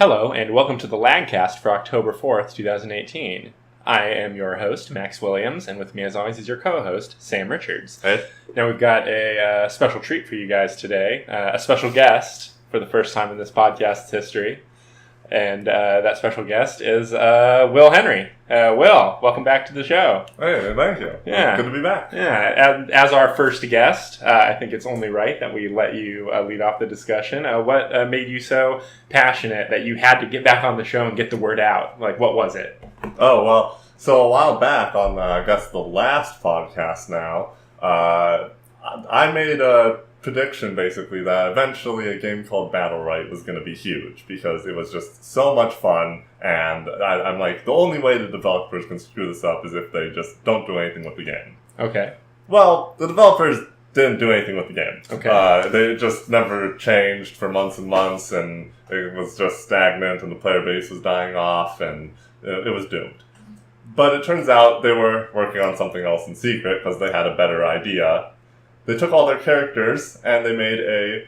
Hello, and welcome to the LAAGCast for October 4th, 2018. I am your host, Max Williams, and with me as always is your co-host, Sam Richards. Hey. Now we've got a special treat for you guys today, a special guest for the first time in this podcast's history. And that special guest is Will Henry. Will, welcome back to the show. Hey, thank you. Yeah. Good to be back. Yeah, as our first guest, I think it's only right that we let you lead off the discussion. What made you so passionate that you had to get back on the show and get the word out? Like, what was it? Oh, well, so a while back on, I guess, the last podcast now, I made a prediction, basically, that eventually a game called Battlerite was going to be huge, because it was just so much fun, and I'm like, the only way the developers can screw this up is if they just don't do anything with the game. Okay. Well, the developers didn't do anything with the game. Okay. They just never changed for months and months, and it was just stagnant, and the player base was dying off, and it was doomed. But it turns out they were working on something else in secret, because they had a better idea. They took all their characters, and they made a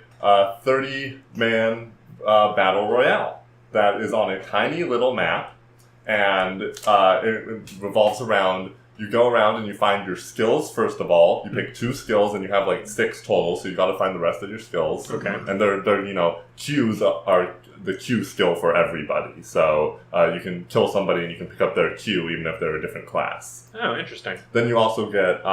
30-man Battle Royale that is on a tiny little map, and it revolves around, you go around and you find your skills first of all. You pick 2 skills, and you have like 6 total, so you got to find the rest of your skills. Okay. And they're Qs are the Q skill for everybody, so you can kill somebody and you can pick up their Q even if they're a different class. Oh, interesting. Then you also get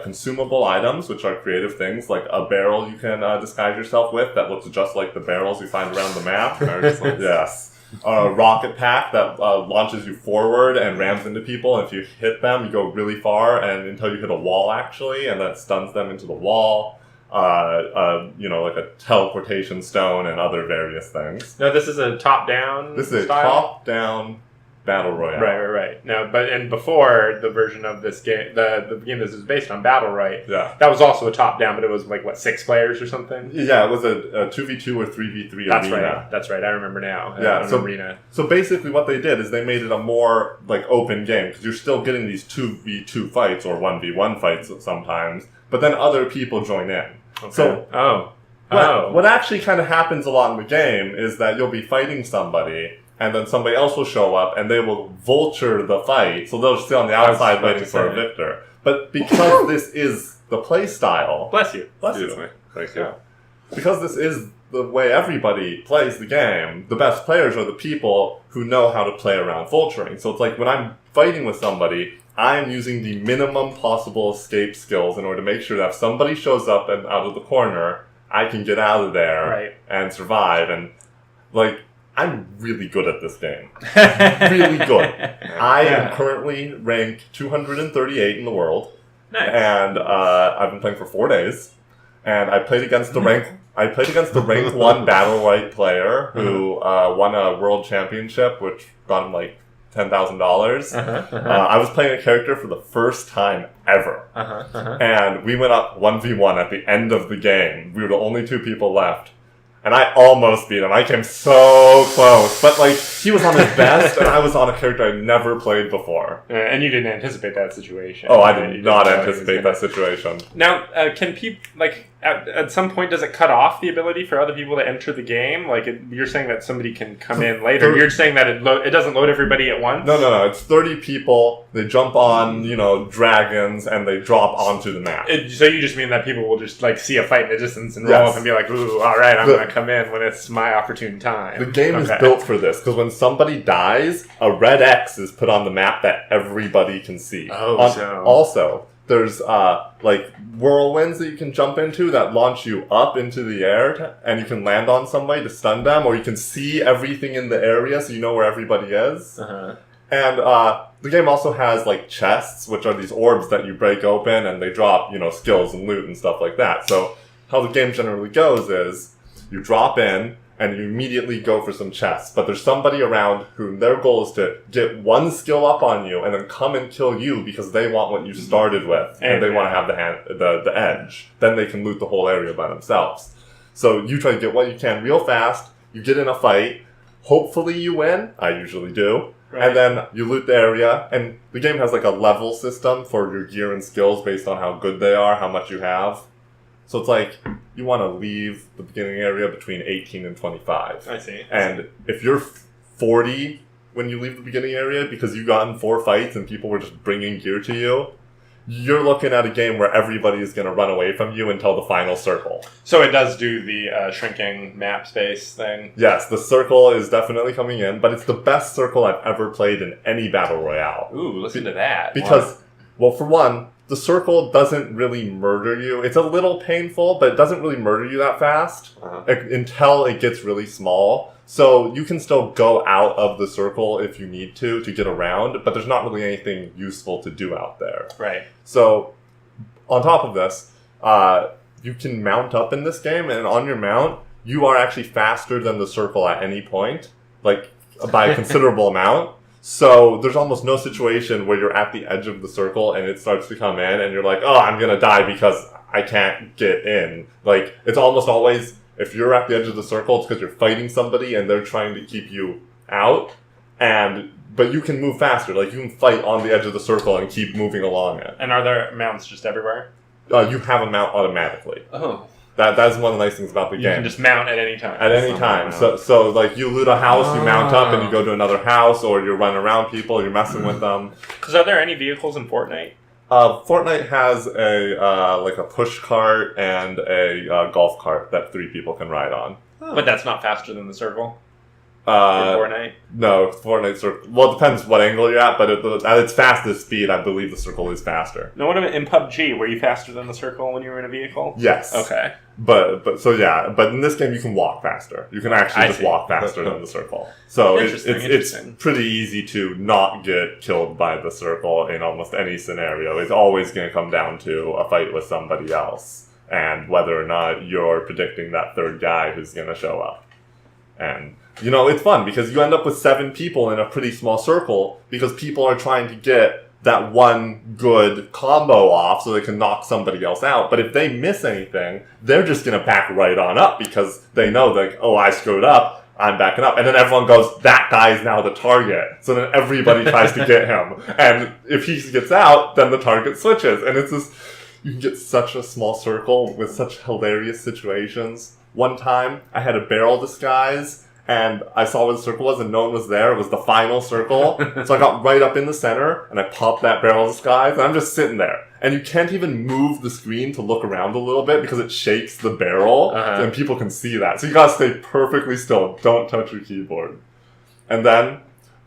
consumable items, which are creative things, like a barrel you can disguise yourself with that looks just like the barrels you find around the map. Yes. A rocket pack that launches you forward and rams into people, and if you hit them, you go really far and until you hit a wall, actually, and that stuns them into the wall. Like a teleportation stone and other various things. No, this is a top-down This is style? a top-down Battle Royale. Right. No, and before the version of this game, the game this is based on, Battlerite, Yeah. that was also a top-down, but it was like, 6 players or something? Yeah, it was a 2v2 or 3v3 arena. That's right, I remember now. Yeah, Arena. So basically what they did is they made it a more, open game, because you're still getting these 2v2 fights or 1v1 fights sometimes, but then other people join in. Okay. So, what actually kind of happens a lot in the game is that you'll be fighting somebody, and then somebody else will show up, and they will vulture the fight, so they'll stay on the outside waiting for a victor. But because this is the play style... Bless you. Thank you. Because this is the way everybody plays the game, the best players are the people who know how to play around vulturing. So it's like when I'm fighting with somebody, I'm using the minimum possible escape skills in order to make sure that if somebody shows up and out of the corner, I can get out of there and survive. And, I'm really good at this game. Really good. I am currently ranked 238 in the world. Nice. And I've been playing for 4 days. And I played against the rank 1 Battlerite player who won a world championship, which got him $10,000. I was playing a character for the first time ever. And we went up 1v1 at the end of the game. We were the only 2 people left. And I almost beat him. I came so close. But, he was on his best, and I was on a character I'd never played before. And you didn't anticipate that situation. Oh, I did not anticipate that situation. Now, can people, at some point, does it cut off the ability for other people to enter the game? You're saying that somebody can come in later. You're saying that it doesn't load everybody at once? No. It's 30 people. They jump on, dragons, and they drop onto the map. So you just mean that people will just, see a fight in the distance and roll up and be like, ooh, all right, I'm going to come in when it's my opportune time. The game is built for this, because when somebody dies, a red X is put on the map that everybody can see. Also, there's, whirlwinds that you can jump into that launch you up into the air, and you can land on somebody to stun them, or you can see everything in the area so you know where everybody is. And, the game also has, chests, which are these orbs that you break open, and they drop, skills and loot and stuff like that. So, how the game generally goes is, you drop in, and you immediately go for some chests. But there's somebody around who their goal is to get 1 skill up on you and then come and kill you because they want what you started with. And they want to have the edge. Then they can loot the whole area by themselves. So you try to get what you can real fast. You get in a fight. Hopefully you win. I usually do. Right. And then you loot the area. And the game has a level system for your gear and skills based on how good they are, how much you have. So it's you want to leave the beginning area between 18 and 25. I see. And if you're 40 when you leave the beginning area because you got in 4 fights and people were just bringing gear to you, you're looking at a game where everybody is going to run away from you until the final circle. So it does do the shrinking map space thing? Yes, the circle is definitely coming in, but it's the best circle I've ever played in any Battle Royale. Ooh, listen to that. Because, well, for one, the circle doesn't really murder you. It's a little painful, but it doesn't really murder you that fast until it gets really small. So you can still go out of the circle if you need to get around, but there's not really anything useful to do out there. Right. So on top of this, you can mount up in this game, and on your mount, you are actually faster than the circle at any point, like by a considerable amount. So there's almost no situation where you're at the edge of the circle and it starts to come in and you're like, oh, I'm going to die because I can't get in. Like, it's almost always, if you're at the edge of the circle, it's because you're fighting somebody and they're trying to keep you out. But you can move faster. Like, you can fight on the edge of the circle and keep moving along it. And are there mounts just everywhere? You have a mount automatically. Oh. That's one of the nice things about the game. You can just mount at any time. At any time. So like, you loot a house, you mount up, and you go to another house, or you're running around people, you're messing with them. Because are there any vehicles in Fortnite? Fortnite has a push cart and a golf cart that 3 people can ride on. Oh. But that's not faster than the circle? In Fortnite? No, Fortnite circle. Well, it depends what angle you're at, but at its fastest speed, I believe the circle is faster. No, what about in PUBG? Were you faster than the circle when you were in a vehicle? Yes. Okay. But in this game you can walk faster. You can actually just walk faster than the circle. So it's pretty easy to not get killed by the circle in almost any scenario. It's always going to come down to a fight with somebody else and whether or not you're predicting that third guy who's going to show up. And it's fun because you end up with 7 people in a pretty small circle because people are trying to get that one good combo off so they can knock somebody else out. But if they miss anything, they're just going to back right on up because they know, like, oh, I screwed up, I'm backing up. And then everyone goes, that guy is now the target. So then everybody tries to get him. And if he gets out, then the target switches. And it's just, you can get such a small circle with such hilarious situations. One time, I had a barrel disguise, and I saw where the circle was, and no one was there. It was the final circle. So I got right up in the center, and I popped that barrel disguise, and I'm just sitting there. And you can't even move the screen to look around a little bit because it shakes the barrel, and people can see that. So you gotta stay perfectly still. Don't touch your keyboard. And then,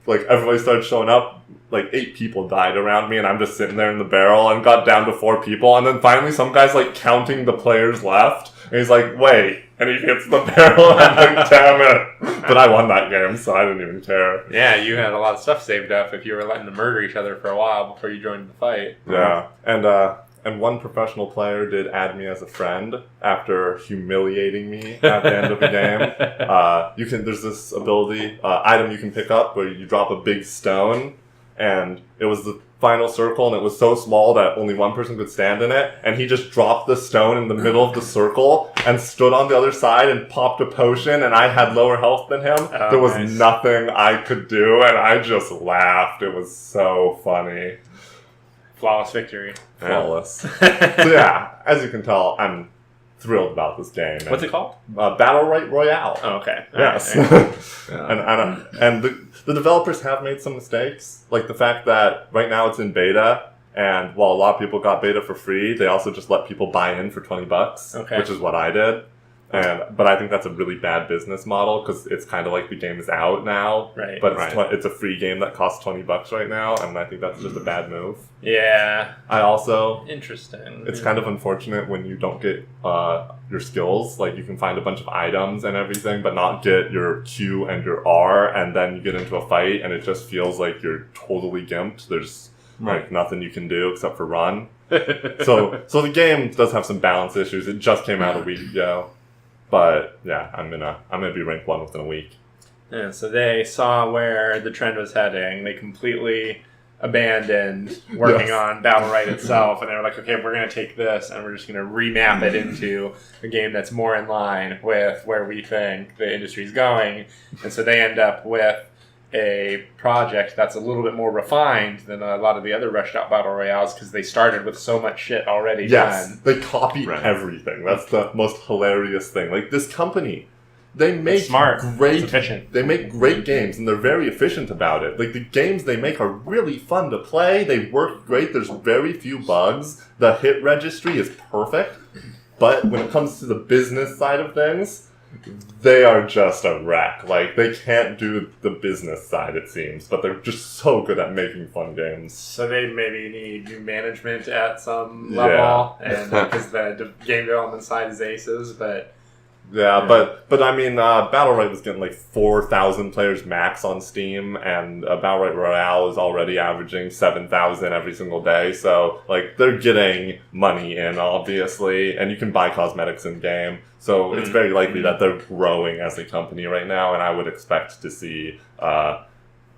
like, everybody started showing up. Like, 8 people died around me, and I'm just sitting there in the barrel, and got down to 4 people. And then finally some guy's, like, counting the players left. And he's like, wait. And he hits the barrel, and I'm like, damn it. But I won that game, so I didn't even care. Yeah, you had a lot of stuff saved up if you were letting them murder each other for a while before you joined the fight. Yeah. And one professional player did add me as a friend after humiliating me at the end of the game. There's this ability, item you can pick up where you drop a big stone, and it was the final circle, and it was so small that only one person could stand in it, and he just dropped the stone in the middle of the circle and stood on the other side and popped a potion, and I had lower health than him. There was nothing I could do, and I just laughed. It was so funny. Flawless victory. Flawless. So yeah, as you can tell, I'm thrilled about this game. What's it called? Battlerite Royale. Oh, okay. Yes. Right. And the developers have made some mistakes, like the fact that right now it's in beta, and while a lot of people got beta for free, they also just let people buy in for $20, which is what I did. But I think that's a really bad business model because it's kind of like the game is out now, right? But it's a free game that costs $20 right now, and I think that's just a bad move. Yeah. Interesting. It's kind of unfortunate when you don't get your skills. Like, you can find a bunch of items and everything, but not get your Q and your R, and then you get into a fight, and it just feels like you're totally gimped. There's like nothing you can do except for run. So the game does have some balance issues. It just came out a week ago. But yeah, I'm gonna be ranked 1 within a week. Yeah, so they saw where the trend was heading. They completely abandoned working on Battlerite itself, and they were like, okay, we're gonna take this and we're just gonna remap it into a game that's more in line with where we think the industry's going. And so they end up with a project that's a little bit more refined than a lot of the other rushed out battle royales because they started with so much shit already done. They copy everything. That's the most hilarious thing. Like, this company, they make great games, and they're very efficient about it. Like, the games they make are really fun to play. They work great. There's very few bugs. The hit registry is perfect. But when it comes to the business side of things, they are just a wreck. Like, they can't do the business side, it seems, but they're just so good at making fun games. So they maybe need new management at some level, and because the game development side is aces, but... Yeah, but I mean, Battlerite was getting like 4,000 players max on Steam, and Battlerite Royale is already averaging 7,000 every single day, so, like, they're getting money in, obviously, and you can buy cosmetics in-game, so it's very likely that they're growing as a company right now, and I would expect to see, again,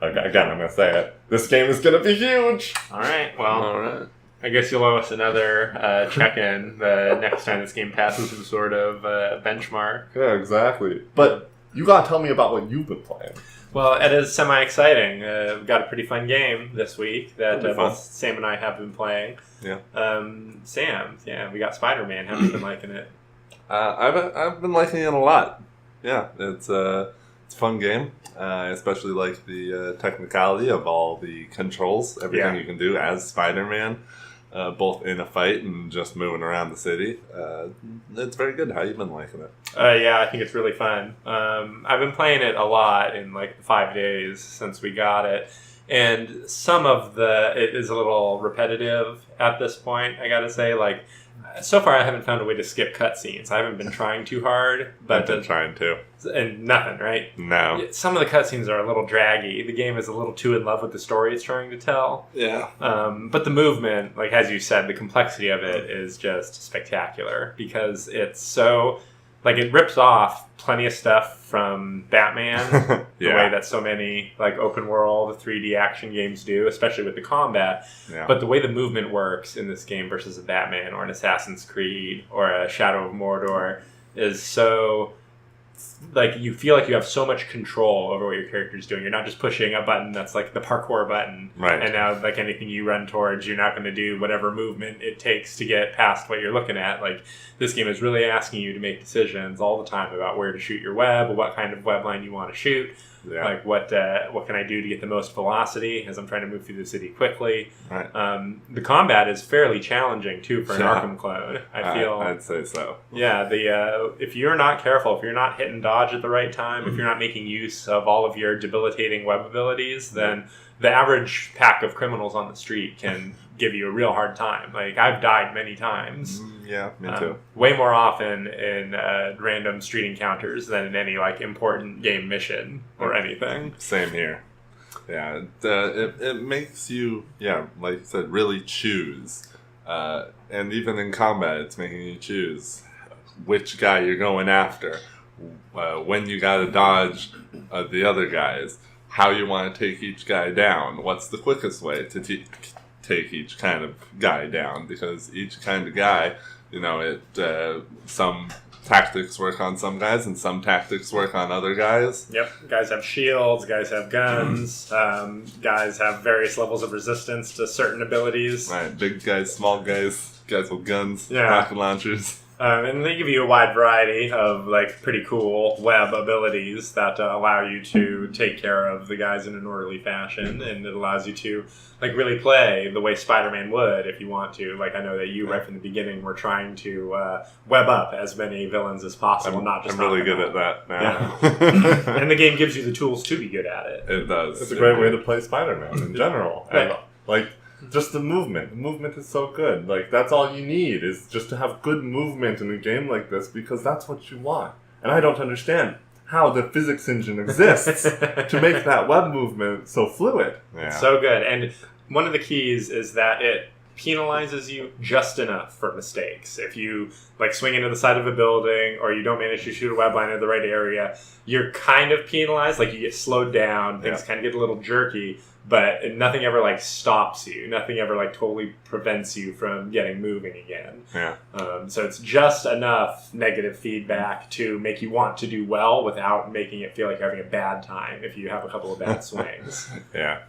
I'm going to say it, this game is going to be huge! Alright, well... I guess you'll owe us another check-in the next time this game passes some sort of benchmark. Yeah, exactly. But you gotta tell me about what you've been playing. Well, it is semi-exciting. We've got a pretty fun game this week that both Sam and I have been playing. Yeah. Sam, we got Spider-Man. How have you been liking it? I've been liking it a lot. Yeah, it's a fun game. I especially like the technicality of all the controls, everything you can do as Spider-Man. Both in a fight and just moving around the city. It's very good. How you been liking it? I think it's really fun. I've been playing it a lot in like 5 days since we got it. And some of it is a little repetitive at this point, I gotta say. Like, so far I haven't found a way to skip cutscenes. I haven't been trying too hard. But I've been trying to. And nothing, right? No. Some of the cutscenes are a little draggy. The game is a little too in love with the story it's trying to tell. Yeah. But the movement, like as you said, the complexity of it is just spectacular because it's so... Like, it rips off plenty of stuff from Batman, the way that so many, like, open-world 3D action games do, especially with the combat. Yeah. But the way the movement works in this game versus a Batman or an Assassin's Creed or a Shadow of Mordor is so... Like, you feel like you have so much control over what your character's doing. You're not just pushing a button that's like the parkour button. Right. And now, like, anything you run towards, you're not going to do whatever movement it takes to get past what you're looking at. Like, this game is really asking you to make decisions all the time about where to shoot your web, what kind of web line you want to shoot. Yeah. Like, what can I do to get the most velocity as I'm trying to move through the city quickly. Right. The combat is fairly challenging, too, for an Arkham clone. I feel. I'd say so. Yeah, if you're not careful, if you're not hitting dodge at the right time, if you're not making use of all of your debilitating web abilities, then the average pack of criminals on the street can give you a real hard time. Like, I've died many times. Yeah, me too. Way more often in random street encounters than in any, like, important game mission or anything. Same here. Yeah, it makes you, like you said, really choose. And even in combat, it's making you choose which guy you're going after, when you gotta dodge the other guys, how you want to take each guy down, what's the quickest way to take each kind of guy down, because each kind of guy, some tactics work on some guys and some tactics work on other guys. Yep, guys have shields, guys have guns, guys have various levels of resistance to certain abilities. Right, big guys, small guys, guys with guns, rocket launchers. And they give you a wide variety of, like, pretty cool web abilities that allow you to take care of the guys in an orderly fashion, and it allows you to, like, really play the way Spider-Man would if you want to. Like, I know that you, right from the beginning, were trying to web up as many villains as possible, I'm really good at that now. Yeah. And the game gives you the tools to be good at it. It does. It's a great way to play Spider-Man in general. And, like... Just the movement. The movement is so good. Like, that's all you need, is just to have good movement in a game like this, because that's what you want. And I don't understand how the physics engine exists to make that web movement so fluid. Yeah. It's so good. And one of the keys is that it penalizes you just enough for mistakes. If you, like, swing into the side of a building or you don't manage to shoot a web line in the right area, you're kind of penalized. Like, you get slowed down, things kind of get a little jerky. but nothing ever like stops you. Nothing ever like totally prevents you from getting moving again. Yeah. So it's just enough negative feedback to make you want to do well without making it feel like you're having a bad time if you have a couple of bad swings. Yeah.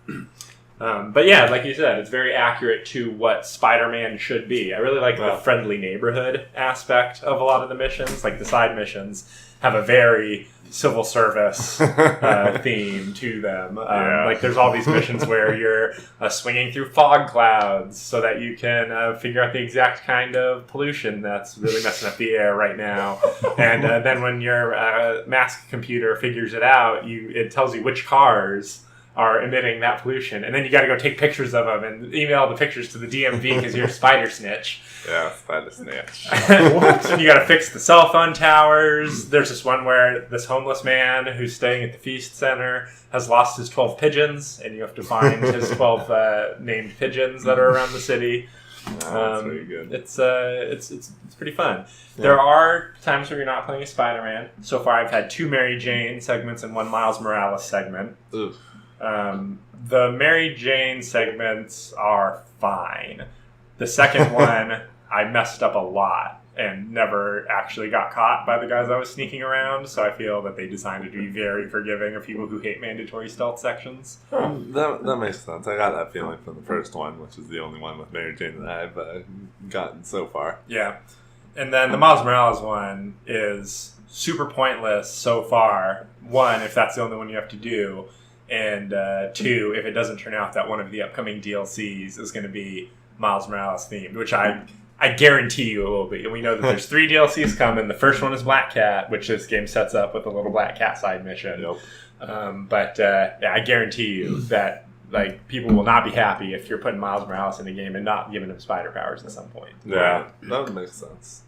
But yeah, like you said, it's very accurate to what Spider-Man should be. I really like the friendly neighborhood aspect of a lot of the missions. Like the side missions have a very civil service theme to them. Like there's all these missions where you're swinging through fog clouds so that you can figure out the exact kind of pollution that's really messing up the air right now. And then when your mask computer figures it out, it tells you which cars are emitting that pollution, and then you got to go take pictures of them and email the pictures to the DMV because you're a spider snitch. Yeah, spider snitch. And you got to fix the cell phone towers. There's this one where this homeless man who's staying at the feast center has lost his 12 pigeons, and you have to find his 12 named pigeons that are around the city. That's very good. It's pretty fun. Yeah. There are times where you're not playing as Spider-Man. So far, I've had 2 Mary Jane segments and 1 Miles Morales segment. Oof. The Mary Jane segments are fine. The second one, I messed up a lot and never actually got caught by the guys I was sneaking around, so I feel that they designed it to be very forgiving of people who hate mandatory stealth sections. That makes sense. I got that feeling from the first one, which is the only one with Mary Jane that I've gotten so far. Yeah. And then the Miles Morales one is super pointless so far. 1, if that's the only one you have to do. And 2, if it doesn't turn out that one of the upcoming DLCs is going to be Miles Morales themed, which I guarantee you it will be. And we know that there's 3 DLCs coming. The first one is Black Cat, which this game sets up with a little Black Cat side mission. Yep. But I guarantee you that like people will not be happy if you're putting Miles Morales in the game and not giving him spider powers at some point. Yeah, that would make sense.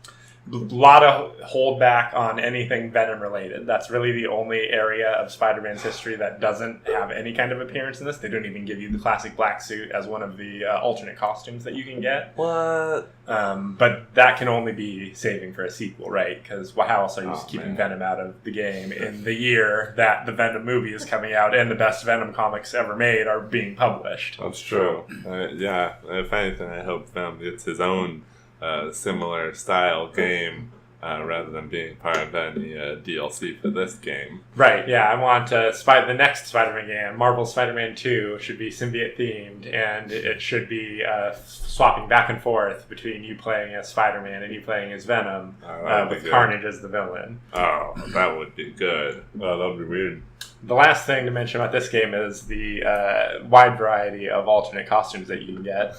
A lot of holdback on anything Venom related. That's really the only area of Spider-Man's history that doesn't have any kind of appearance in this. They don't even give you the classic black suit as one of the alternate costumes that you can get. What? But that can only be saving for a sequel, right? Because how else are you keeping Venom out of the game in the year that the Venom movie is coming out and the best Venom comics ever made are being published? That's true. Yeah, if anything, I hope Venom gets his own similar style game rather than being part of any DLC for this game. Right, yeah. I want the next Spider-Man game, Marvel Spider-Man 2, should be symbiote themed, and it should be swapping back and forth between you playing as Spider-Man and you playing as Venom, with Carnage as the villain. Oh, that would be good. Oh, that would be weird. The last thing to mention about this game is the wide variety of alternate costumes that you can get.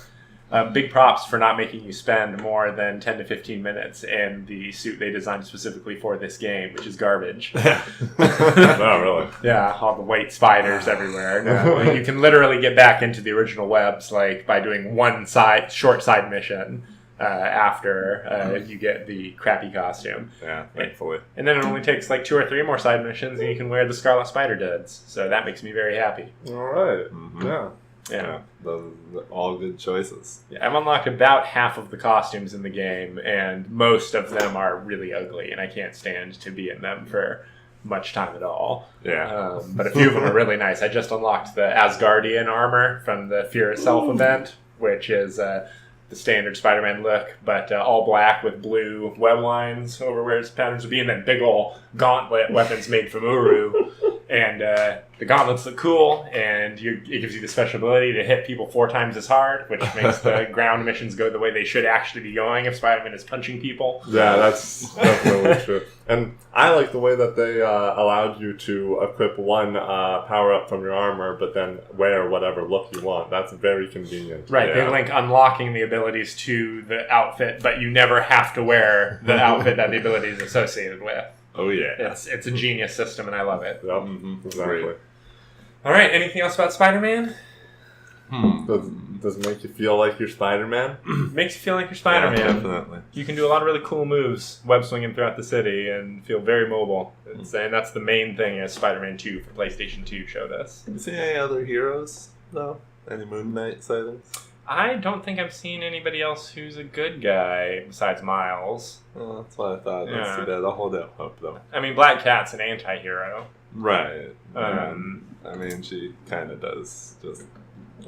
Big props for not making you spend more than 10 to 15 minutes in the suit they designed specifically for this game, which is garbage. Oh, really? Yeah, all the white spiders everywhere. No, you can literally get back into the original webs like by doing one short side mission after you get the crappy costume. Yeah, thankfully. And then it only takes like 2 or 3 more side missions and you can wear the Scarlet Spider duds. So that makes me very happy. All right. Mm-hmm. Yeah, those are all good choices. Yeah, I've unlocked about half of the costumes in the game, and most of them are really ugly, and I can't stand to be in them for much time at all. Yeah. But a few of them are really nice. I just unlocked the Asgardian armor from the Fear Itself event, which is the standard Spider-Man look, but all black with blue web lines over where his patterns would be, and then big ol' gauntlet weapons made from Uru. And the gauntlets look cool, and it gives you the special ability to hit people 4 times as hard, which makes the ground missions go the way they should actually be going if Spider-Man is punching people. Yeah, that's definitely true. And I like the way that they allowed you to equip one power-up from your armor, but then wear whatever look you want. That's very convenient. Right, yeah. They link unlocking the abilities to the outfit, but you never have to wear the outfit that the ability is associated with. Oh, yeah. It's a genius system, and I love it. Yep, exactly. Great. All right, anything else about Spider-Man? Does it make you feel like you're Spider-Man? Makes you feel like you're Spider-Man. Yeah, definitely. You can do a lot of really cool moves, web swinging throughout the city, and feel very mobile. And that's the main thing as Spider-Man 2 for PlayStation 2 showed us. Have you seen any other heroes, though? Any Moon Knight sightings? I don't think I've seen anybody else who's a good guy besides Miles. Well, that's what I thought. That's too bad. I'll hold out hope, though. I mean, Black Cat's an anti-hero. Right. I mean, she kind of does just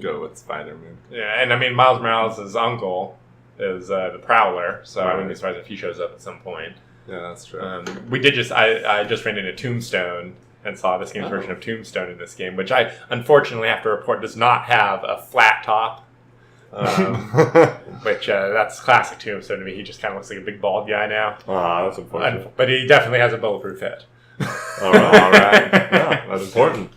go with Spider-Man. Yeah, and I mean, Miles Morales' uncle is the Prowler, so I wouldn't be surprised if he shows up at some point. Yeah, that's true. I just ran into Tombstone and saw this game's version of Tombstone in this game, which I unfortunately have to report does not have a flat top. Which that's classic Tombstone to me. He just kind of looks like a big bald guy now. That's unfortunate. But he definitely has a bulletproof head. All right. Yeah, that's important.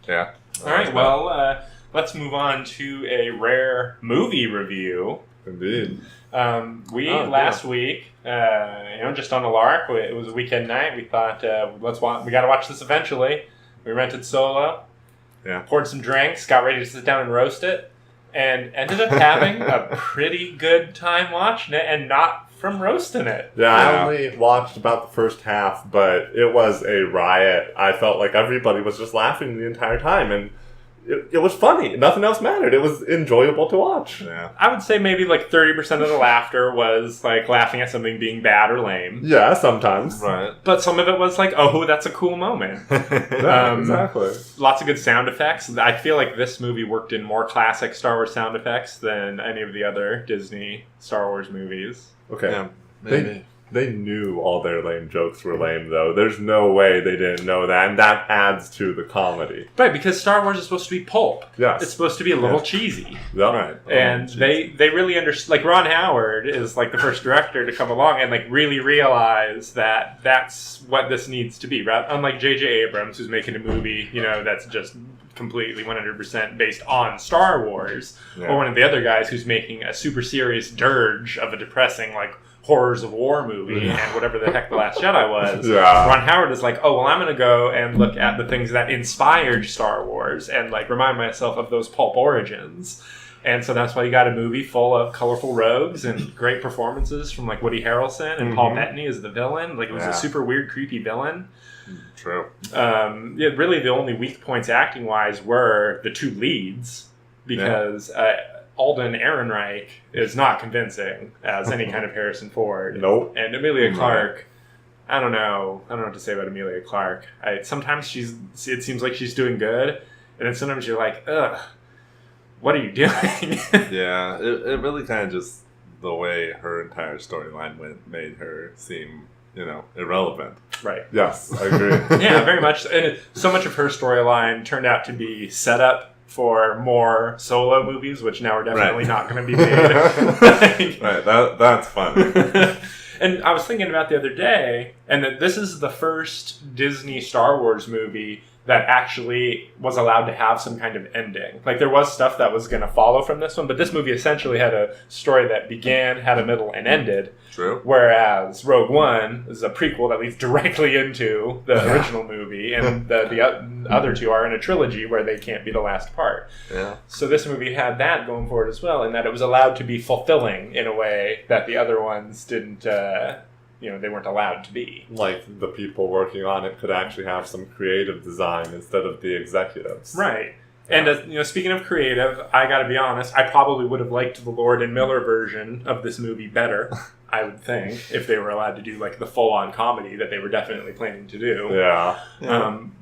Yeah. All right. Well, let's move on to a rare movie review. Indeed. Last week, just on the lark, it was a weekend night. We thought, we got to watch this eventually. We rented Solo. Yeah. Poured some drinks. Got ready to sit down and roast it. And ended up having a pretty good time watching it and not from roasting it. Yeah, I only watched about the first half, but it was a riot. I felt like everybody was just laughing the entire time, and it was funny. Nothing else mattered. It was enjoyable to watch. Yeah. I would say maybe like 30% of the laughter was like laughing at something being bad or lame. Yeah, sometimes. Right. But some of it was like, oh, that's a cool moment. Yeah, exactly. Lots of good sound effects. I feel like this movie worked in more classic Star Wars sound effects than any of the other Disney Star Wars movies. Okay. Yeah, maybe. They knew all their lame jokes were lame, though. There's no way they didn't know that, and that adds to the comedy. Right, because Star Wars is supposed to be pulp. Yes. It's supposed to be a little cheesy. Yep. Right. And they really understand. Like, Ron Howard is like the first director to come along and like really realize that that's what this needs to be. Right? Unlike J.J. Abrams, who's making a movie, that's just completely 100% based on Star Wars, or one of the other guys who's making a super serious dirge of a depressing like horrors of war movie and whatever the heck The Last Jedi was. Yeah. Ron Howard is like, oh, well, I'm going to go and look at the things that inspired Star Wars and like remind myself of those pulp origins. And so that's why you got a movie full of colorful rogues and great performances from like Woody Harrelson and Paul Bettany as the villain. Like it was a super weird, creepy villain. True. Really the only weak points acting wise were the two leads because Alden Ehrenreich is not convincing as any kind of Harrison Ford. Nope. And Emilia Clarke, I don't know what to say about Emilia Clarke. Sometimes it seems like she's doing good, and then sometimes you're like, ugh, what are you doing? Yeah, it really kind of just the way her entire storyline made her seem, irrelevant. Right. Yes, I agree. Yeah, very much. And so much of her storyline turned out to be set up for more Solo movies, which now are definitely not going to be made. Right, that's funny. And I was thinking about the other day, and that this is the first Disney Star Wars movie that actually was allowed to have some kind of ending. Like, there was stuff that was going to follow from this one, but this movie essentially had a story that began, had a middle, and ended. True. Whereas Rogue One is a prequel that leads directly into the original movie, and the other two are in a trilogy where they can't be the last part. Yeah. So this movie had that going for it as well, in that it was allowed to be fulfilling in a way that the other ones didn't... they weren't allowed to be. Like, the people working on it could actually have some creative design instead of the executives. Right. And, speaking of creative, I gotta be honest, I probably would have liked the Lord and Miller version of this movie better, I would think, if they were allowed to do, like, the full-on comedy that they were definitely planning to do. Yeah.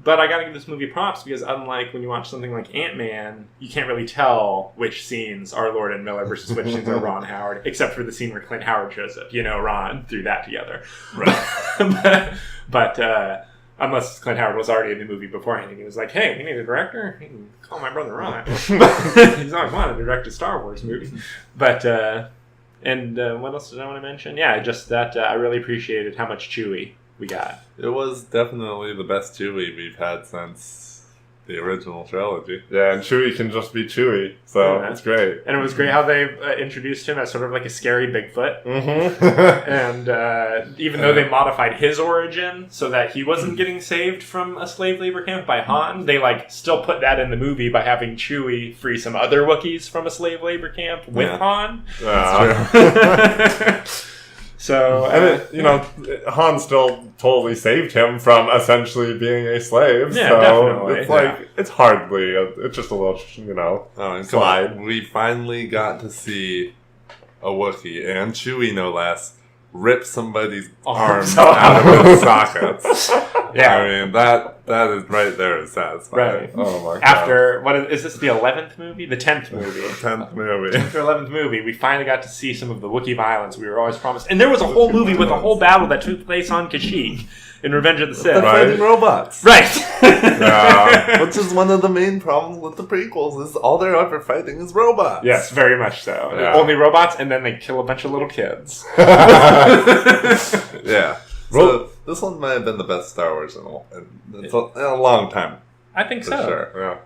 But I gotta give this movie props, because unlike when you watch something like Ant-Man, you can't really tell which scenes are Lord and Miller versus which scenes are Ron Howard, except for the scene where Clint Howard shows up. Ron threw that together. Right. but unless Clint Howard was already in the movie beforehand, and he was like, hey, we need a director? You can call my brother Ron. He's always wanted to direct a Star Wars movie. But, what else did I want to mention? Yeah, just that I really appreciated how much Chewie we got. It was definitely the best Chewie we've had since the original trilogy. Yeah, and Chewie can just be Chewie, so it's great. And it was great how they introduced him as sort of like a scary Bigfoot. And even though they modified his origin so that he wasn't getting saved from a slave labor camp by Han, they still put that in the movie by having Chewie free some other Wookiees from a slave labor camp with Han. So, Han still totally saved him from essentially being a slave. Yeah, so definitely. It's it's hardly, it's just a little, slide. We finally got to see a Wookiee, and Chewie no less, rip somebody's Arms arms out of its sockets. Yeah. I mean, that is right there is satisfying. Right. Oh my god. After, is this the 11th movie? The 10th movie. The 10th movie. 10th or 11th movie, we finally got to see some of the Wookiee violence we were always promised. And there was a whole movie with a whole battle that took place on Kashyyyk in Revenge of the Sith. They're fighting robots. Right. Which is one of the main problems with the prequels, is all they're ever fighting is robots. Yes, very much so. Yeah. Only robots, and then they kill a bunch of little kids. Yeah. So this one might have been the best Star Wars in a long time. I think so. Sure. Yeah.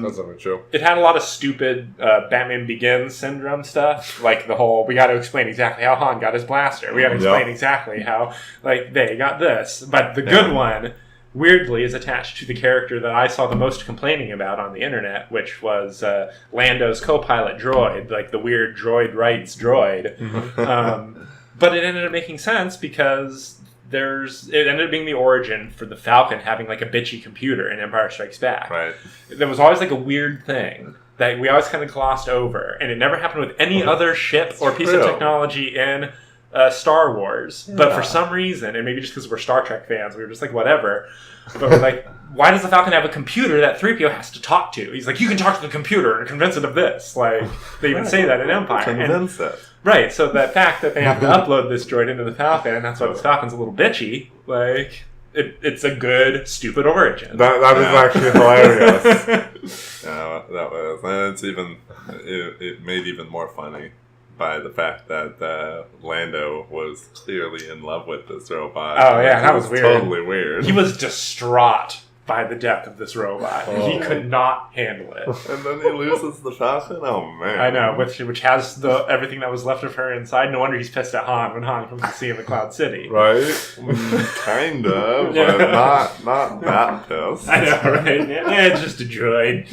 That's something true. It had a lot of stupid Batman Begins syndrome stuff, like the whole, we got to explain exactly how Han got his blaster. We got to explain exactly how, they got this. But the good one, weirdly, is attached to the character that I saw the most complaining about on the internet, which was Lando's co-pilot droid, like the weird droid rights droid. But it ended up making sense because it ended up being the origin for the Falcon having like a bitchy computer in Empire Strikes Back. Right. There was always like a weird thing that we always kind of glossed over, and it never happened with any other ship or piece of technology in Star Wars. Yeah. But for some reason, and maybe just because we're Star Trek fans, we were just like, whatever. But we're like, why does the Falcon have a computer that 3PO has to talk to? He's like, you can talk to the computer and convince it of this. Like, they even say that in Empire. Convince it. Right, so the fact that they have to upload this droid into the Falcon, and that's why the Falcon's a little bitchy, like, it's a good, stupid origin. That is actually hilarious. That was. And it made even more funny by the fact that Lando was clearly in love with this robot. Oh, yeah, that was weird. Totally weird. He was distraught by the death of this robot. He could not handle it. And then he loses the Falcon? Oh, man. I know, which has everything that was left of her inside. No wonder he's pissed at Han when Han comes to see him in Cloud City. Right? Kind of, but not that pissed. I know, right? It's just a droid.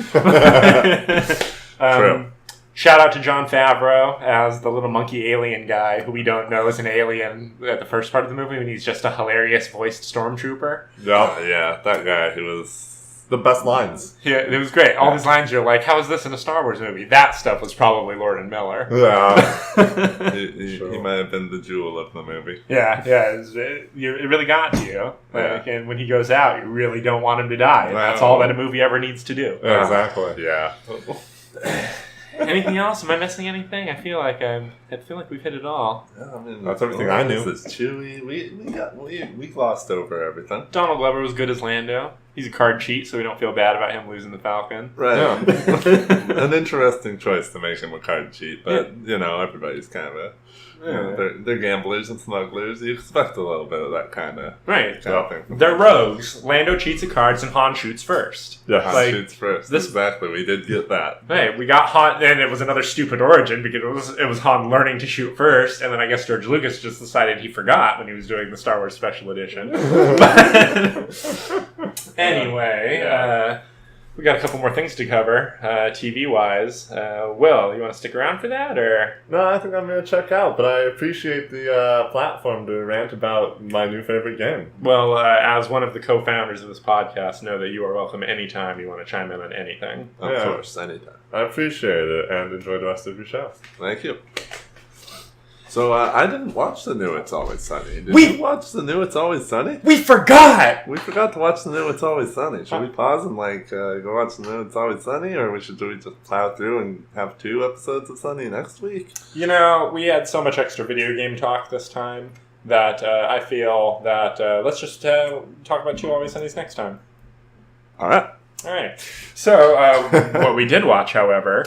True. Shout out to Jon Favreau as the little monkey alien guy who we don't know is an alien at the first part of the movie, and he's just a hilarious voiced stormtrooper. Yeah, that guy who was the best lines. Yeah, it was great. All these lines, you're like, how is this in a Star Wars movie? That stuff was probably Lord and Miller. Yeah. he might have been the jewel of the movie. Yeah, it really got to you. And when he goes out, you really don't want him to die. And that's all that a movie ever needs to do. Exactly. Yeah. Anything else? Am I missing anything? I feel like we've hit it all. Yeah, I mean, that's everything I knew. This is Chewie. We glossed over everything. Donald Glover was good as Lando. He's a card cheat, so we don't feel bad about him losing the Falcon. Right. Yeah. An interesting choice to make him a card cheat, but everybody's kind of a. They're gamblers and smugglers. You expect a little bit of that kind of thing. They're rogues. Lando cheats at cards and Han shoots first. Yeah, Han shoots first. Exactly. We did get that. Hey, we got Han, and it was another stupid origin because it was Han learning to shoot first, and then I guess George Lucas just decided he forgot when he was doing the Star Wars Special Edition. Anyway, we got a couple more things to cover, TV-wise. Will, you want to stick around for that, or? No, I think I'm going to check out, but I appreciate the platform to rant about my new favorite game. Well, as one of the co-founders of this podcast, know that you are welcome anytime you want to chime in on anything. Of course, anytime. I appreciate it, and enjoy the rest of your show. Thank you. So, I didn't watch the new It's Always Sunny. Did you watch the new It's Always Sunny? We forgot! We forgot to watch the new It's Always Sunny. Should we pause and, go watch the new It's Always Sunny? Or should we just plow through and have 2 episodes of Sunny next week? We had so much extra video game talk this time that I feel that let's just talk about 2 Always Sunnies next time. All right. So, what we did watch, however,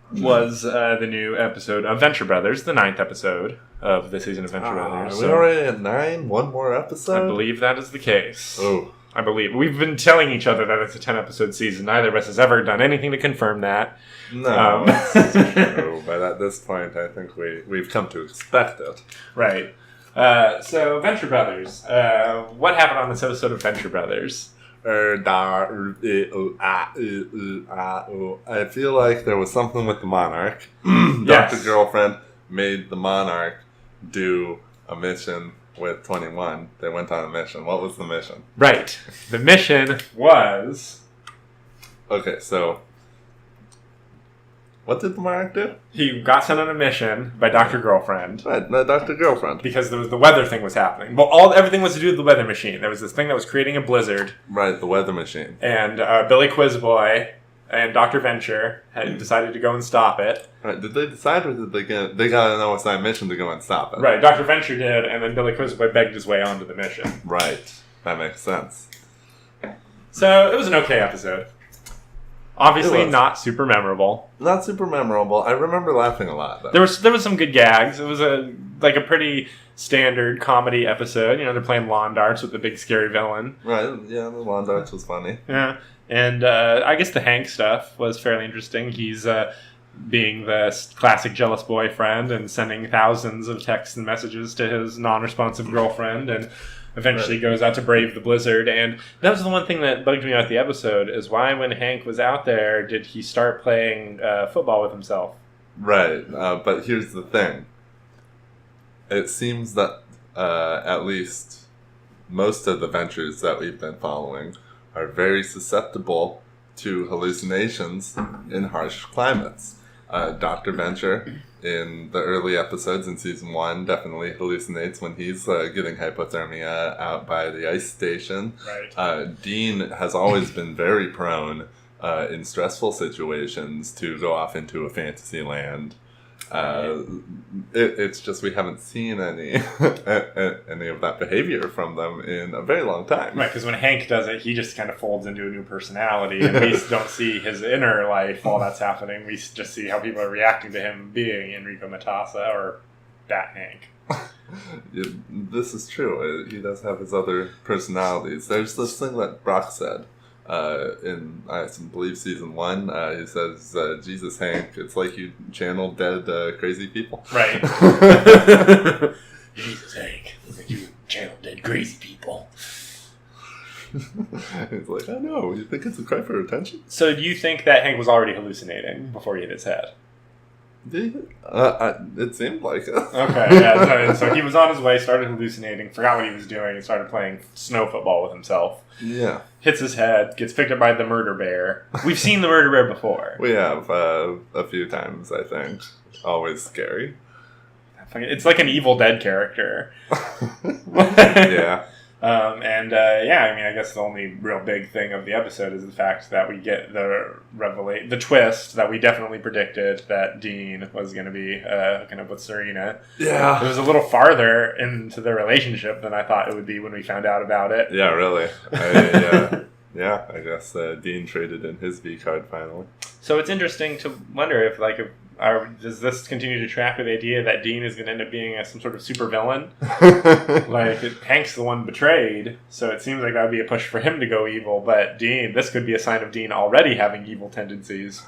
was the new episode of Venture Brothers, the 9th episode of the season of Venture Brothers. Are we already at 9? One more episode? I believe that is the case. Oh. I believe. We've been telling each other that it's a 10-episode season. Neither of us has ever done anything to confirm that. No, that's true. But at this point, I think we've come to expect it. Right. So, Venture Brothers. What happened on this episode of Venture Brothers? I feel like there was something with the Monarch. Yes. Dr. Girlfriend made the Monarch do a mission with 21. They went on a mission. What was the mission? Right. The mission was... Okay, so... What did the monarch do? He got sent on a mission by Dr. Girlfriend. Right, Dr. Girlfriend. Because the weather thing was happening. Well, everything was to do with the weather machine. There was this thing that was creating a blizzard. Right, the weather machine. And Billy Quizboy and Dr. Venture had decided to go and stop it. Right, did they decide, or did they got an OSI mission to go and stop it? Right, Dr. Venture did, and then Billy Quizboy begged his way onto the mission. Right, that makes sense. So, it was an okay episode. Obviously not super memorable. Not super memorable. I remember laughing a lot, though. There was some good gags. It was a pretty standard comedy episode. You know, they're playing lawn darts with the big scary villain. Right, yeah, the lawn darts was funny. Yeah, and I guess the Hank stuff was fairly interesting. He's being the classic jealous boyfriend and sending thousands of texts and messages to his non-responsive girlfriend, and eventually goes out to brave the blizzard. And that was the one thing that bugged me about the episode, is why when Hank was out there did he start playing football with himself? Right, but here's the thing. It seems that at least most of the ventures that we've been following are very susceptible to hallucinations in harsh climates. Dr. Venture, in the early episodes in Season 1, definitely hallucinates when he's getting hypothermia out by the ice station. Right. Dean has always been very prone, in stressful situations, to go off into a fantasy land. It's just we haven't seen any of that behavior from them in a very long time. Right, because when Hank does it, he just kind of folds into a new personality, and we don't see his inner life while that's happening. We just see how people are reacting to him being Enrico Matassa or Bat Hank. This is true. He does have his other personalities. There's this thing that Brock said. In, I believe, Season 1, he says, Jesus, Hank, it's like you channeled dead, crazy people. Right. Jesus, Hank, it's like you channeled dead, crazy people. He's like, I know, you think it's a cry for attention? So do you think that Hank was already hallucinating before he hit his head? It seemed like it. Okay, yeah. So he was on his way, started hallucinating, forgot what he was doing, and started playing snow football with himself. Yeah. Hits his head, gets picked up by the murder bear. We've seen the murder bear before. We have a few times, I think. Always scary. It's like an Evil Dead character. Yeah. I guess the only real big thing of the episode is the fact that we get the twist that we definitely predicted, that Dean was going to be hooking up with Serena. Yeah. It was a little farther into their relationship than I thought it would be when we found out about it. Yeah, really. I guess Dean traded in his V card finally. So it's interesting to wonder if does this continue to track with the idea that Dean is going to end up being some sort of super villain? Hank's the one betrayed, so it seems like that would be a push for him to go evil, but this could be a sign of Dean already having evil tendencies.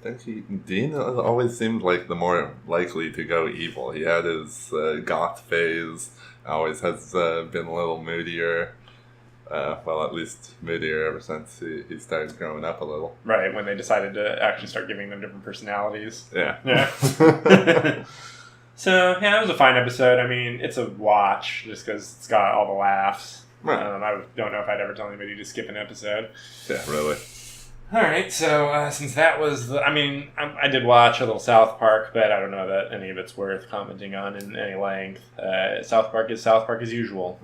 I think Dean always seemed like the more likely to go evil. He had his goth phase, always has been a little moodier. At least moodier ever since he started growing up a little. Right, when they decided to actually start giving them different personalities. Yeah. So, it was a fine episode. I mean, it's a watch, just because it's got all the laughs. Right. I don't know if I'd ever tell anybody to skip an episode. Yeah, really. Alright, so since that was I did watch a little South Park, but I don't know that any of it's worth commenting on in any length. South Park is South Park as usual.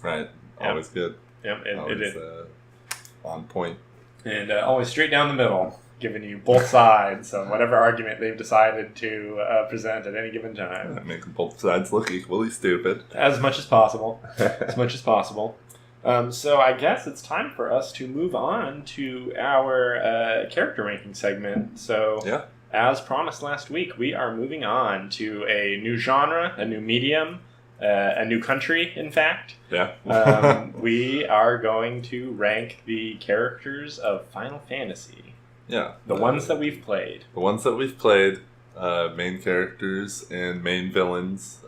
Right. Always good. Yep, always on point. And always straight down the middle, giving you both sides of whatever argument they've decided to present at any given time. Making both sides look equally stupid. As much as possible. So I guess it's time for us to move on to our character ranking segment. So, yeah. As promised last week, we are moving on to a new genre, a new medium, a new country, in fact. Yeah. We are going to rank the characters of Final Fantasy. Yeah. The ones that we've played. The ones that we've played, main characters and main villains,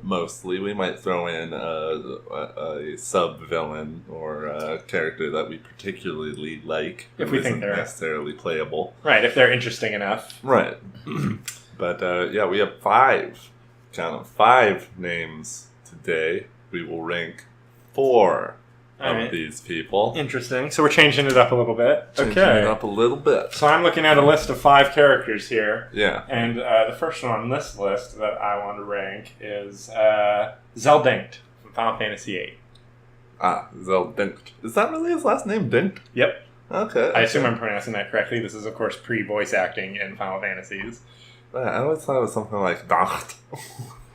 mostly. We might throw in a sub-villain or a character that we particularly like. If we think they're necessarily playable. Right, if they're interesting enough. Right. But, we have 5 names today. We will rank 4 of these people. Interesting. So we're changing it up a little bit. Changing it up a little bit. So I'm looking at a list of 5 characters here. Yeah. And the first one on this list that I want to rank is Zeldinkt from Final Fantasy VIII. Zeldinkt. Is that really his last name, Dinkt? Yep. Okay. I assume I'm pronouncing that correctly. This is, of course, pre-voice acting in Final Fantasies. I always thought it was something like Dacht.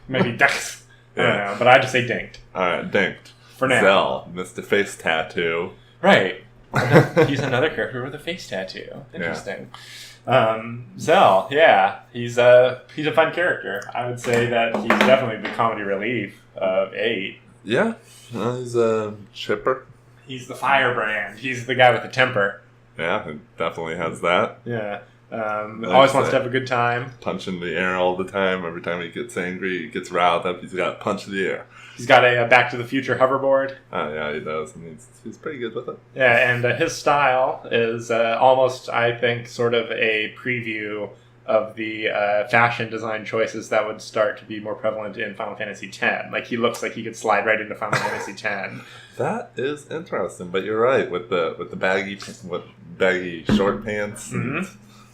Maybe Dacht. I don't know, but I just say Dinkt. Alright, Dinkt. For now. Zell, Mr. Face Tattoo. Right. He's another character with a face tattoo. Interesting. Zell, yeah. He's a fun character. I would say that he's definitely the comedy relief of 8. Yeah. He's a chipper. He's the firebrand. He's the guy with the temper. Yeah, he definitely has that. Yeah. Always wants to have a good time. Punching the air all the time. Every time he gets angry, he gets riled up, he's got to punch the air. He's got a Back to the Future hoverboard. Oh, yeah, he does. And he's pretty good with it. Yeah, and his style is almost, I think, sort of a preview of the fashion design choices that would start to be more prevalent in Final Fantasy X. Like, he looks like he could slide right into Final Fantasy X. That is interesting, but you're right with the baggy short pants, and,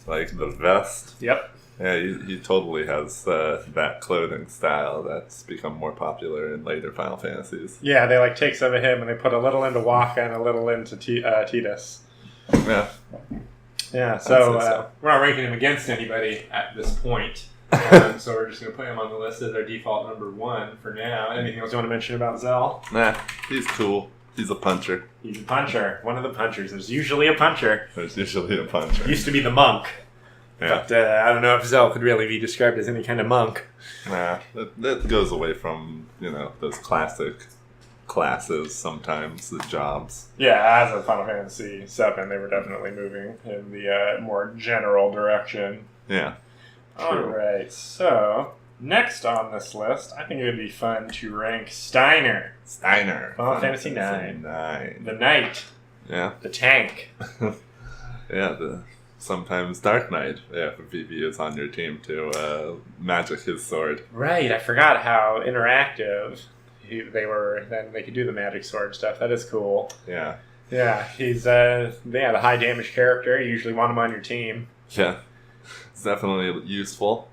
like the vest. Yep. Yeah, he totally has that clothing style that's become more popular in later Final Fantasies. Yeah, they like take some of him and they put a little into Waka and a little into Tidus. Yeah. Yeah, so we're not ranking him against anybody at this point. So we're just going to put him on the list as our default number 1 for now. Anything else you want to mention about Zell? Nah, he's cool. He's a puncher. He's a puncher. One of the punchers. There's usually a puncher. There's usually a puncher. Used to be the monk. Yeah. But I don't know if Zell could really be described as any kind of monk. Nah, that goes away from, those classic classes sometimes, the jobs. Yeah, as of Final Fantasy VII, they were definitely moving in the more general direction. Yeah. Alright, so next on this list, I think it would be fun to rank Steiner. Final Fantasy IX. The Knight. Yeah. The Tank. Yeah, the sometimes Dark Knight, if a VP is on your team to magic his sword. Right, I forgot how interactive they were. Then they could do the magic sword stuff. That is cool. Yeah. Yeah, he's the high damage character. You usually want him on your team. Yeah. It's definitely useful.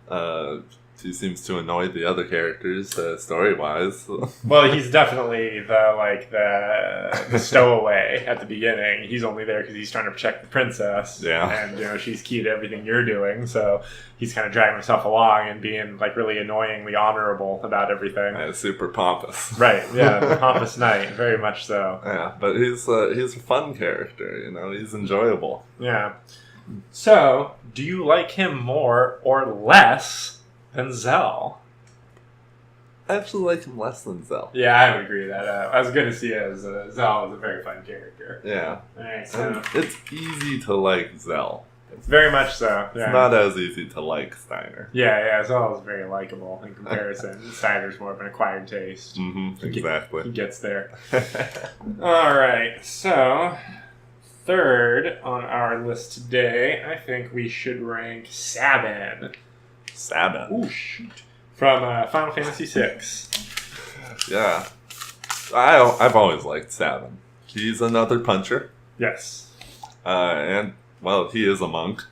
He seems to annoy the other characters, story-wise. Well, he's definitely the stowaway at the beginning. He's only there because he's trying to protect the princess. Yeah. And, she's key to everything you're doing, so he's kind of dragging himself along and being, really annoyingly honorable about everything. Super pompous. Right, yeah, the pompous knight, very much so. Yeah, but he's a fun character, he's enjoyable. Yeah. So, do you like him more or less than Zell? I actually like him less than Zell. Yeah, I would agree with that. As good as he is, Zell is a very fun character. Yeah. Alright, so it's easy to like Zell. Very much so. Yeah. It's not as easy to like Steiner. Yeah, Zell is very likable in comparison. Steiner's more of an acquired taste. Mm-hmm, exactly. He gets there. Alright, so third on our list today, I think we should rank Sabin. Ooh, shoot. From Final Fantasy VI. Yeah. I've always liked Sabin. He's another puncher. Yes. And, well, he is a monk.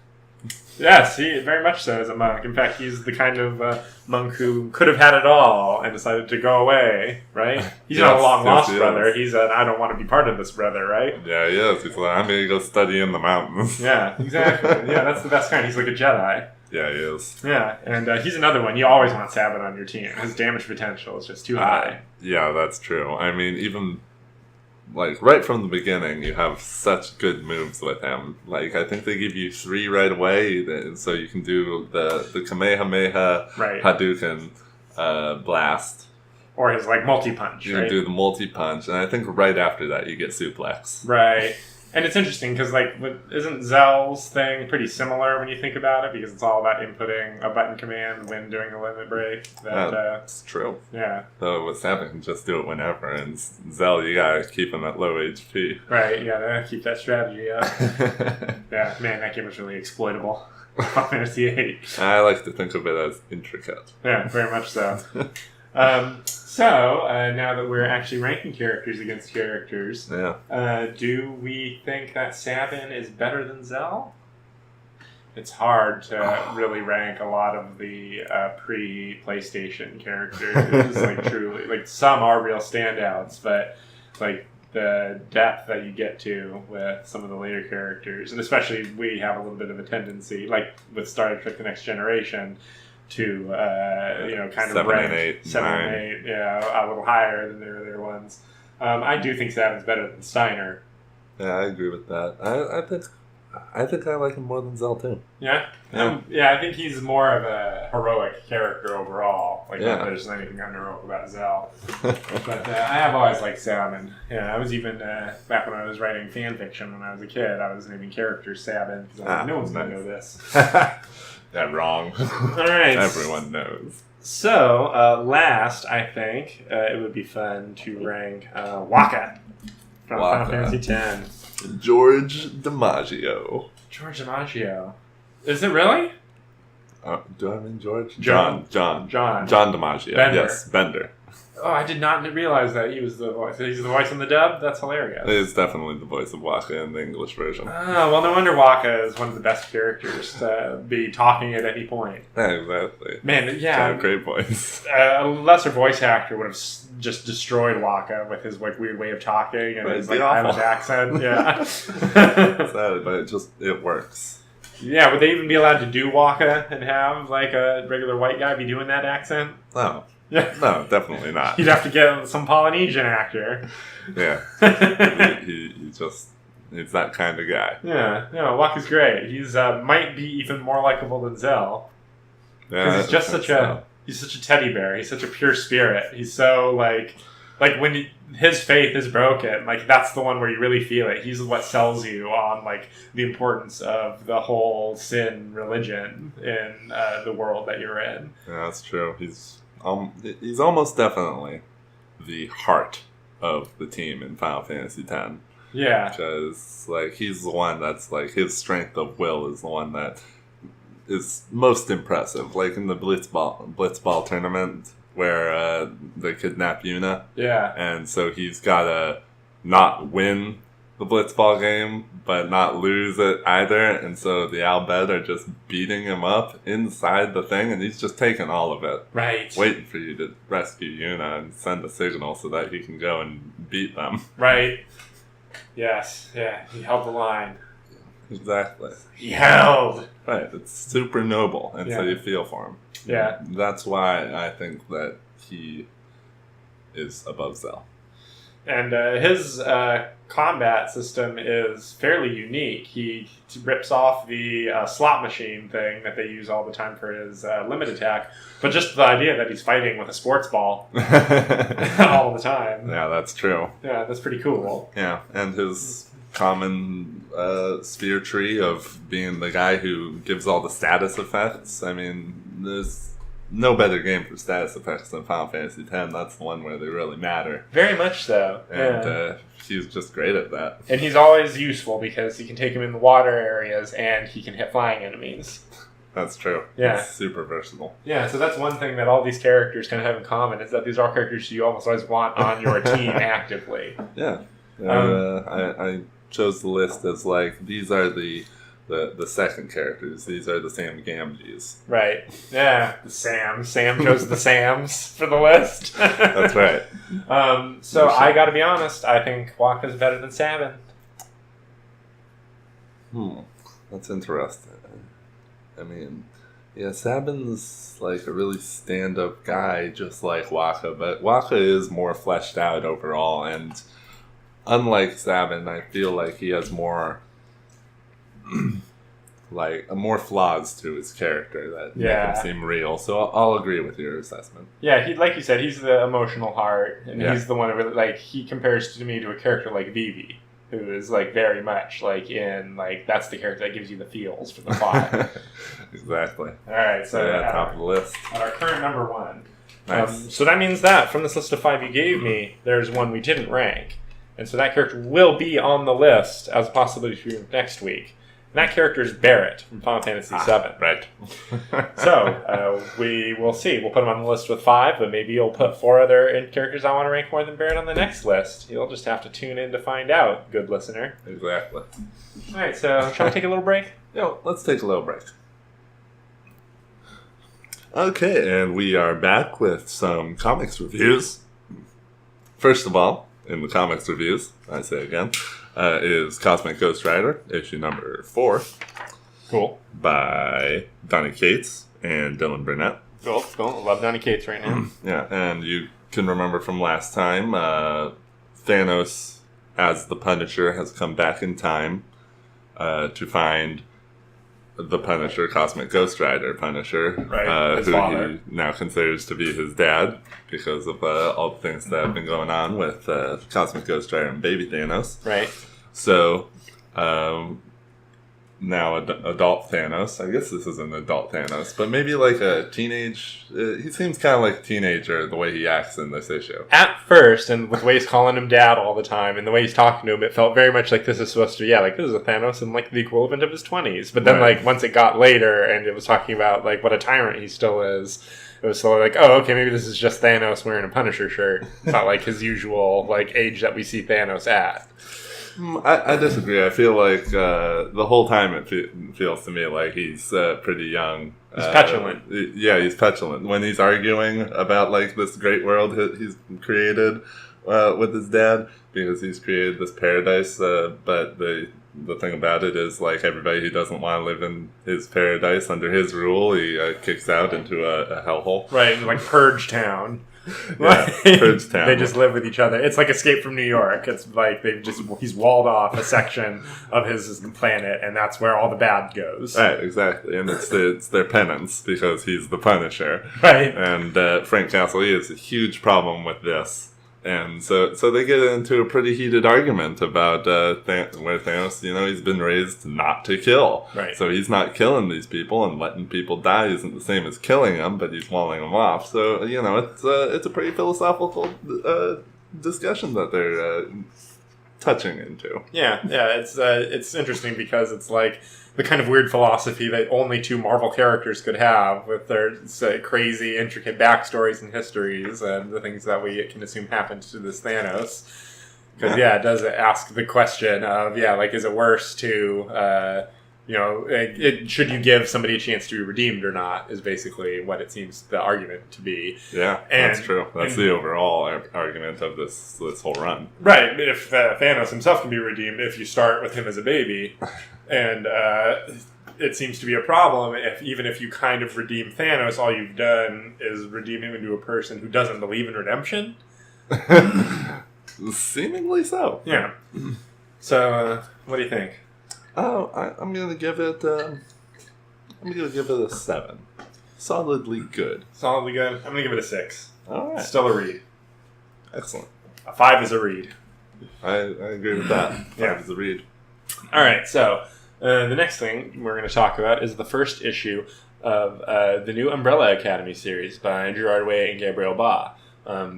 Yes, he very much so is a monk. In fact, he's the kind of monk who could have had it all and decided to go away, right? He's not a long-lost brother. He's an I don't want to be part of this brother, right? Yeah, he is. He's like, I'm going to go study in the mountains. Yeah, exactly. Yeah, that's the best kind. He's like a Jedi. Yeah, he is. Yeah, and he's another one. You always want Sabin on your team. His damage potential is just too high. Yeah, that's true. I mean, even right from the beginning, you have such good moves with him. I think they give you 3 right away, so you can do the Kamehameha, right. Hadouken, blast. Or his, multi-punch, You can do the multi-punch, and I think right after that you get suplex. Right. And it's interesting because, isn't Zell's thing pretty similar when you think about it? Because it's all about inputting a button command when doing a limit break. That's true. Yeah. So with Sabin, you can just do it whenever. And Zell, you gotta keep him at low HP. Right, you gotta keep that strategy up. Yeah, man, that game was really exploitable. Final Fantasy VIII. I like to think of it as intricate. Yeah, very much so. Now that we're actually ranking characters against characters, do we think that Sabin is better than Zell? It's hard to really rank a lot of the pre-PlayStation characters. Truly, some are real standouts, but the depth that you get to with some of the later characters, and especially we have a little bit of a tendency, like with Star Trek: The Next Generation, to kind of rank 7 and 8, a little higher than the earlier ones. I do think Sabin's better than Steiner. Yeah, I agree with that. I think I like him more than Zell too. Yeah? I think he's more of a heroic character overall. Not that there's anything unheroic about Zell. But I have always liked Sabin. Yeah, I was even, back when I was writing fan fiction when I was a kid, I was naming characters Sabin, because no one's going to know this. Yeah, wrong. All right. Everyone knows. So, last, I think, it would be fun to rank Waka from Final Fantasy X. George DiMaggio. George DiMaggio. Is it really? Do I mean George? John DiMaggio. Bender. Yes, Bender. Oh, I did not realize that he was the voice. He's the voice in the dub? That's hilarious. It is definitely the voice of Waka in the English version. Oh, well, no wonder Waka is one of the best characters to be talking at any point. Yeah, exactly. Man, yeah. Great voice. A lesser voice actor would have just destroyed Waka with his weird way of talking and his Irish accent. Yeah. Sad, but it works. Yeah, would they even be allowed to do Waka and have a regular white guy be doing that accent? No. Yeah. No, definitely not. You'd have to get some Polynesian actor. Yeah. He's that kind of guy. Yeah. No, Waka's great. He's might be even more likable than Zell. Yeah. He's just he's such a teddy bear. He's such a pure spirit. He's so when his faith is broken, that's the one where you really feel it. He's what sells you on the importance of the whole sin religion in the world that you're in. Yeah, that's true. He's almost definitely the heart of the team in Final Fantasy X. Yeah. Because, he's the one that's, his strength of will is the one that is most impressive. In the Blitzball tournament where they kidnap Yuna. Yeah. And so he's got to not win the Blitzball game, but not lose it either. And so the Albed are just beating him up inside the thing, and he's just taking all of it. Right. Waiting for you to rescue Yuna and send a signal so that he can go and beat them. Right. Yes. Yeah. He held the line. Exactly. He held. Right. It's super noble, and so you feel for him. Yeah. That's why I think that he is above Zell. And his combat system is fairly unique. He rips off the slot machine thing that they use all the time for his limit attack, but just the idea that he's fighting with a sports ball all the time. Yeah, that's true. Yeah, that's pretty cool. Yeah, and his common sphere tree of being the guy who gives all the status effects. I mean, there's no better game for status effects than Final Fantasy X. That's the one where they really matter. Very much so. And he's just great at that. And he's always useful because you can take him in the water areas and he can hit flying enemies. That's true. Yeah. It's super versatile. Yeah, so that's one thing that all these characters kind of have in common is that these are characters you almost always want on your team actively. Yeah. I chose the list as these are the second characters. These are the Sam Gamgees. Right. Yeah. The Sam. Sam chose the Sams for the list. That's right. So I gotta be honest, I think Waka's better than Sabin. That's interesting. I mean, yeah, Sabin's a really stand-up guy, just like Waka, but Waka is more fleshed out overall, and unlike Sabin, I feel like he has more more flaws to his character that make him seem real. So I'll agree with your assessment. Yeah, like you said, he's the emotional heart, and he's the one who really he compares to me to a character like Vivi, who is very much that's the character that gives you the feels for the plot. Exactly. All right, so top of the list at our current number 1. Nice. So that means that from this list of 5 you gave me, there's one we didn't rank, and so that character will be on the list as a possibility for next week. And that character is Barrett from Final Fantasy VII. Right. So, we will see. We'll put him on the list with 5, but maybe you'll put 4 other characters I want to rank more than Barrett on the next list. You'll just have to tune in to find out, good listener. Exactly. Alright, so shall we take a little break? Yeah, let's take a little break. Okay, and we are back with some comics reviews. First of all, in the comics reviews, I say again, is Cosmic Ghost Rider, issue number 4. Cool. By Donny Cates and Dylan Burnett. Cool. Love Donny Cates right now. Yeah, and you can remember from last time, Thanos, as the Punisher, has come back in time to find the Punisher, Cosmic Ghost Rider Punisher, right, who father. he now considers to be his dad because of all the things that have been going on with Cosmic Ghost Rider and Baby Thanos. Right. So, now adult Thanos, I guess this is an adult Thanos, but maybe like a teenage, he seems kind of like a teenager the way he acts in this issue. At first, and with the way he's calling him dad all the time, and the way he's talking to him, it felt very much like this is supposed to, this is a Thanos in like the equivalent of his 20s. But then like once it got later, and it was talking about like what a tyrant he still is, it was slowly like, oh, okay, maybe this is just Thanos wearing a Punisher shirt. It's not like his usual like age that we see Thanos at. I disagree. I feel like the whole time it feels to me like he's pretty young. He's petulant. Yeah, he's petulant. When he's arguing about like this great world he's created with his dad, because he's created this paradise, but the thing about it is like everybody who doesn't want to live in his paradise under his rule, he kicks out into a hellhole. Right, like Purge Town. Yeah, Purge Town. They just live with each other. It's like Escape from New York. It's like he's walled off a section of his planet, and that's where all the bad goes. Right, exactly. And it's their penance because he's the Punisher. Right. And Frank Castle has a huge problem with this. And so they get into a pretty heated argument about where Thanos, he's been raised not to kill. Right. So he's not killing these people, and letting people die isn't the same as killing them, but he's walling them off. So, it's a pretty philosophical discussion that they're touching into. Yeah, it's interesting because it's like the kind of weird philosophy that only 2 Marvel characters could have with their crazy, intricate backstories and histories and the things that we can assume happened to this Thanos. Because, it does ask the question of, is it worse to, should you give somebody a chance to be redeemed or not, is basically what it seems the argument to be. Yeah, that's true. That's the overall argument of this whole run. Right, if Thanos himself can be redeemed if you start with him as a baby, and it seems to be a problem even if you kind of redeem Thanos, all you've done is redeem him into a person who doesn't believe in redemption. Seemingly so. Yeah. So, what do you think? Oh, I'm gonna give it. I'm gonna give it a 7. Solidly good. Solidly good. I'm gonna give it a 6. All right. Still a read. Excellent. A 5 is a read. I agree with that. 5 is a read. All right. So the next thing we're going to talk about is the first issue of the new Umbrella Academy series by Gerard Way and Gabriel Ba.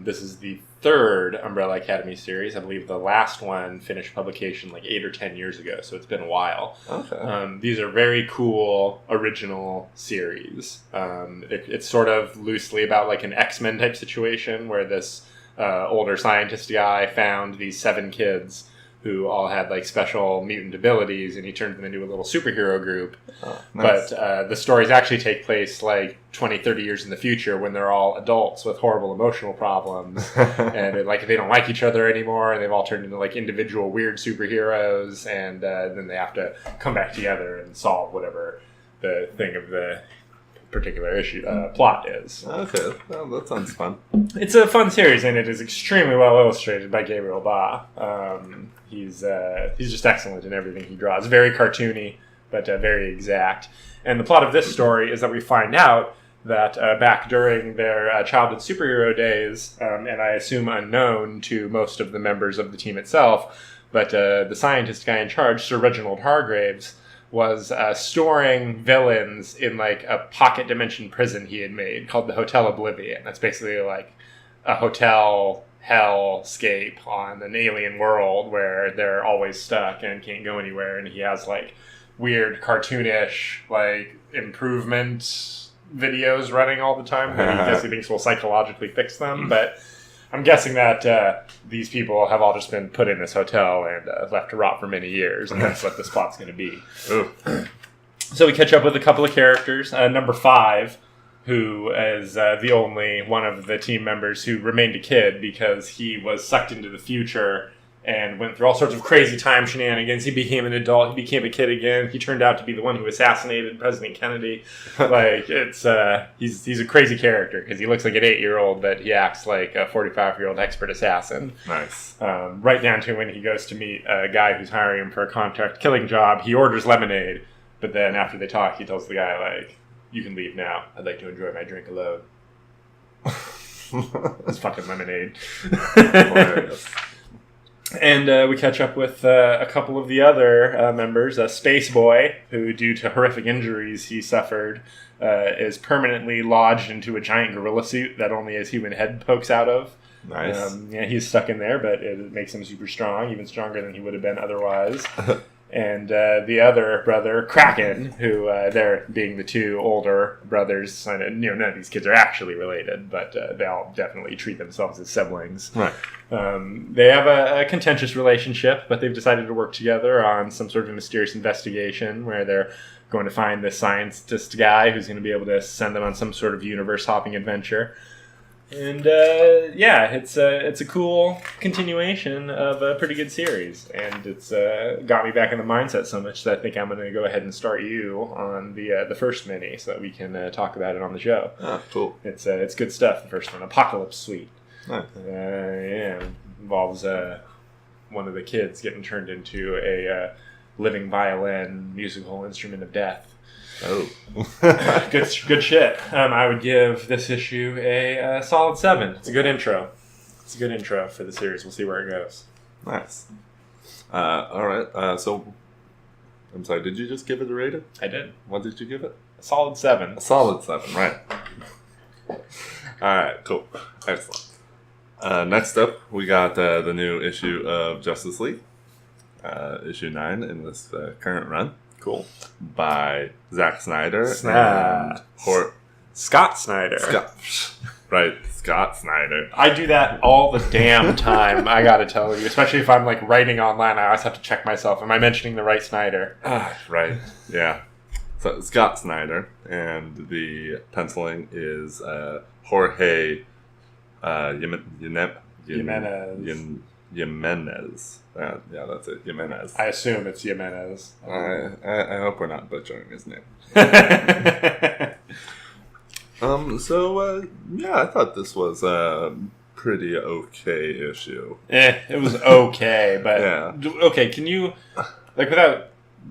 This is the 3rd Umbrella Academy series. I believe the last one finished publication like 8 or 10 years ago, so it's been a while. Okay. These are very cool, original series. It's sort of loosely about like an X-Men type situation where this older scientist guy found these 7 kids who all had like special mutant abilities, and he turned them into a little superhero group. Oh, nice. But the stories actually take place like 20, 30 years in the future when they're all adults with horrible emotional problems. And they don't like each other anymore, and they've all turned into like individual weird superheroes, and then they have to come back together and solve whatever the thing of the particular issue plot is. Okay, well, that sounds fun. It's a fun series, and it is extremely well illustrated by Gabriel Ba. He's just excellent in everything he draws. Very cartoony, but very exact. And the plot of this story is that we find out that back during their childhood superhero days, and I assume unknown to most of the members of the team itself, but the scientist guy in charge, Sir Reginald Hargraves, was storing villains in like a pocket dimension prison he had made called the Hotel Oblivion. That's basically like a hotel hellscape on an alien world where they're always stuck and can't go anywhere, and he has like weird cartoonish like improvement videos running all the time that he thinks will psychologically fix them. But I'm guessing that these people have all just been put in this hotel and left to rot for many years, and that's what this plot's going to be. So we catch up with a couple of characters. Number 5, who is the only one of the team members who remained a kid because he was sucked into the future and went through all sorts of crazy time shenanigans. He became an adult. He became a kid again. He turned out to be the one who assassinated President Kennedy. Like, it's he's a crazy character because he looks like an 8-year-old, but he acts like a 45-year-old expert assassin. Nice. Right down to when he goes to meet a guy who's hiring him for a contract killing job. He orders lemonade, but then after they talk, he tells the guy, like, "You can leave now. I'd like to enjoy my drink alone." It's fucking lemonade. And we catch up with a couple of the other members. Space Boy, who, due to horrific injuries he suffered, is permanently lodged into a giant gorilla suit that only his human head pokes out of. Nice. He's stuck in there, but it makes him super strong, even stronger than he would have been otherwise. And the other brother, Kraken, who they're being the 2 older brothers. None of these kids are actually related, but they all definitely treat themselves as siblings. Right. They have a contentious relationship, but they've decided to work together on some sort of mysterious investigation where they're going to find this scientist guy who's going to be able to send them on some sort of universe-hopping adventure. And it's a cool continuation of a pretty good series, and it's got me back in the mindset so much that I think I'm going to go ahead and start you on the first mini so that we can talk about it on the show. Ah, cool. It's good stuff. The first one, Apocalypse Suite. Nice. Involves one of the kids getting turned into a living violin, musical instrument of death. Oh. Good shit. I would give this issue a solid 7. It's a good intro. It's a good intro for the series. We'll see where it goes. Nice. All right. So, I'm sorry. Did you just give it a rating? I did. What did you give it? A solid 7. A solid 7. Right. All right. Cool. Excellent. Next up, we got the new issue of Justice League, issue 9 in this current run. Cool. By Zack Snyder and Scott Snyder. Scott Snyder. I do that all the damn time, I gotta tell you. Especially if I'm like writing online, I always have to check myself. Am I mentioning the right Snyder? Right, yeah. So Scott Snyder, and the penciling is Jorge Jimenez. Yeah, that's it. Jimenez. I assume it's Jimenez. I hope we're not butchering his name. I thought this was a pretty okay issue. It was okay, but yeah. Okay, can you, like, without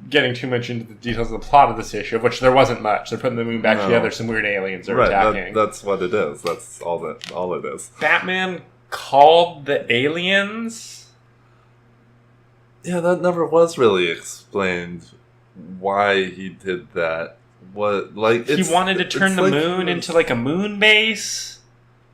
getting too much into the details of the plot of this issue, of which there wasn't much. They're putting the moon back together. Some weird aliens are attacking. That's what it is. That's all it is. Batman called the aliens. Yeah, that never was really explained why he did that. He wanted to turn the moon into like a moon base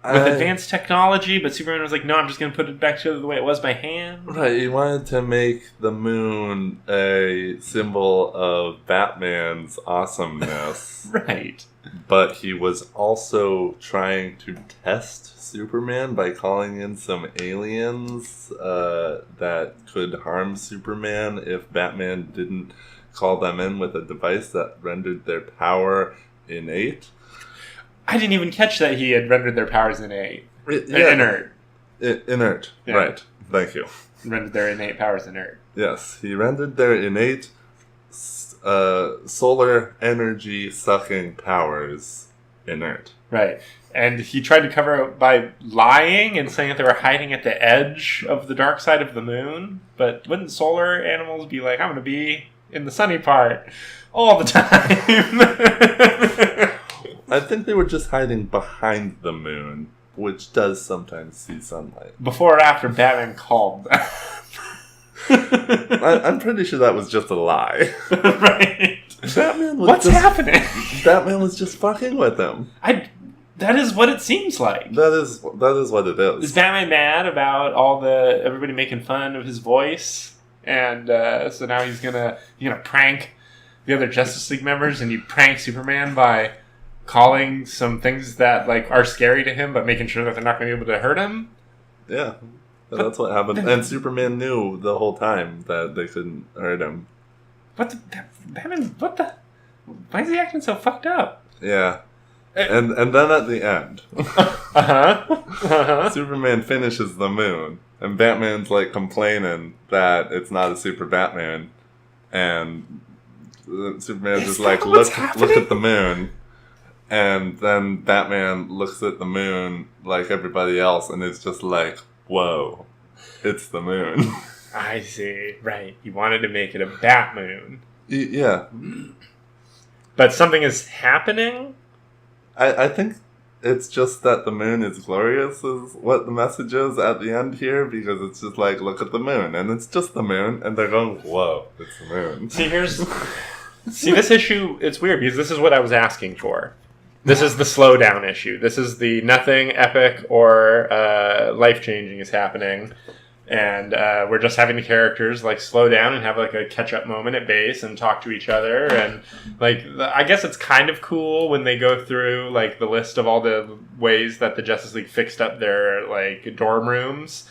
with advanced technology, but Superman was like, "No, I'm just going to put it back together the way it was by hand." Right, he wanted to make the moon a symbol of Batman's awesomeness. Right. But he was also trying to test Superman by calling in some aliens that could harm Superman if Batman didn't call them in with a device that rendered their power innate. I didn't even catch that he had rendered their powers inert. Inert, yeah. Right. Thank you. Rendered their innate powers inert. Yes, he rendered their innate solar energy sucking powers inert. Right. And he tried to cover it by lying and saying that they were hiding at the edge of the dark side of the moon. But wouldn't solar animals be like, I'm going to be in the sunny part all the time? I think they were just hiding behind the moon, which does sometimes see sunlight. Before or after Batman called them. I'm pretty sure that was just a lie. Right. Batman was What's happening? Batman was just fucking with him. That is what it seems like. That is what it is. Is Batman mad about everybody making fun of his voice? And so now he's gonna prank the other Justice League members, and you prank Superman by calling some things that like are scary to him, but making sure that they're not going to be able to hurt him. Yeah, that's what happened. And Superman knew the whole time that they couldn't hurt him. Batman? What the? Why is he acting so fucked up? Yeah, and then at the end, Superman finishes the moon, and Batman's like complaining that it's not a super Batman, and Superman's just like, look at the moon. And then Batman looks at the moon like everybody else, and it's just like, whoa, it's the moon. I see. Right. You wanted to make it a bat moon. Yeah. But something is happening? I think it's just that the moon is glorious is what the message is at the end here, because it's just like, look at the moon, and it's just the moon, and they're going, whoa, it's the moon. See, this issue, it's weird, because this is what I was asking for. This is the slowdown issue. This is the nothing epic or life-changing is happening. And we're just having the characters like slow down and have like a catch-up moment at base and talk to each other. And like, I guess it's kind of cool when they go through like the list of all the ways that the Justice League fixed up their like dorm rooms.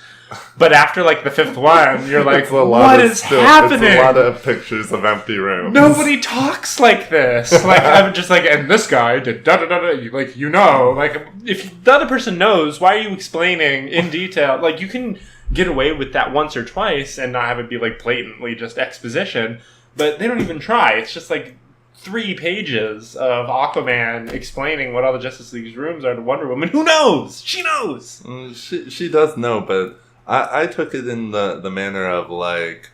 But after like the fifth one, you're like, what is happening? It's a lot of pictures of empty rooms. Nobody talks like this. Like, I'm just like, and this guy did da-da-da-da. Like, like, if the other person knows, why are you explaining in detail? Like, you can get away with that once or twice and not have it be like blatantly just exposition. But they don't even try. It's just like 3 pages of Aquaman explaining what all the Justice League's rooms are to Wonder Woman. Who knows? She knows. She does know, but I took it in the manner of like,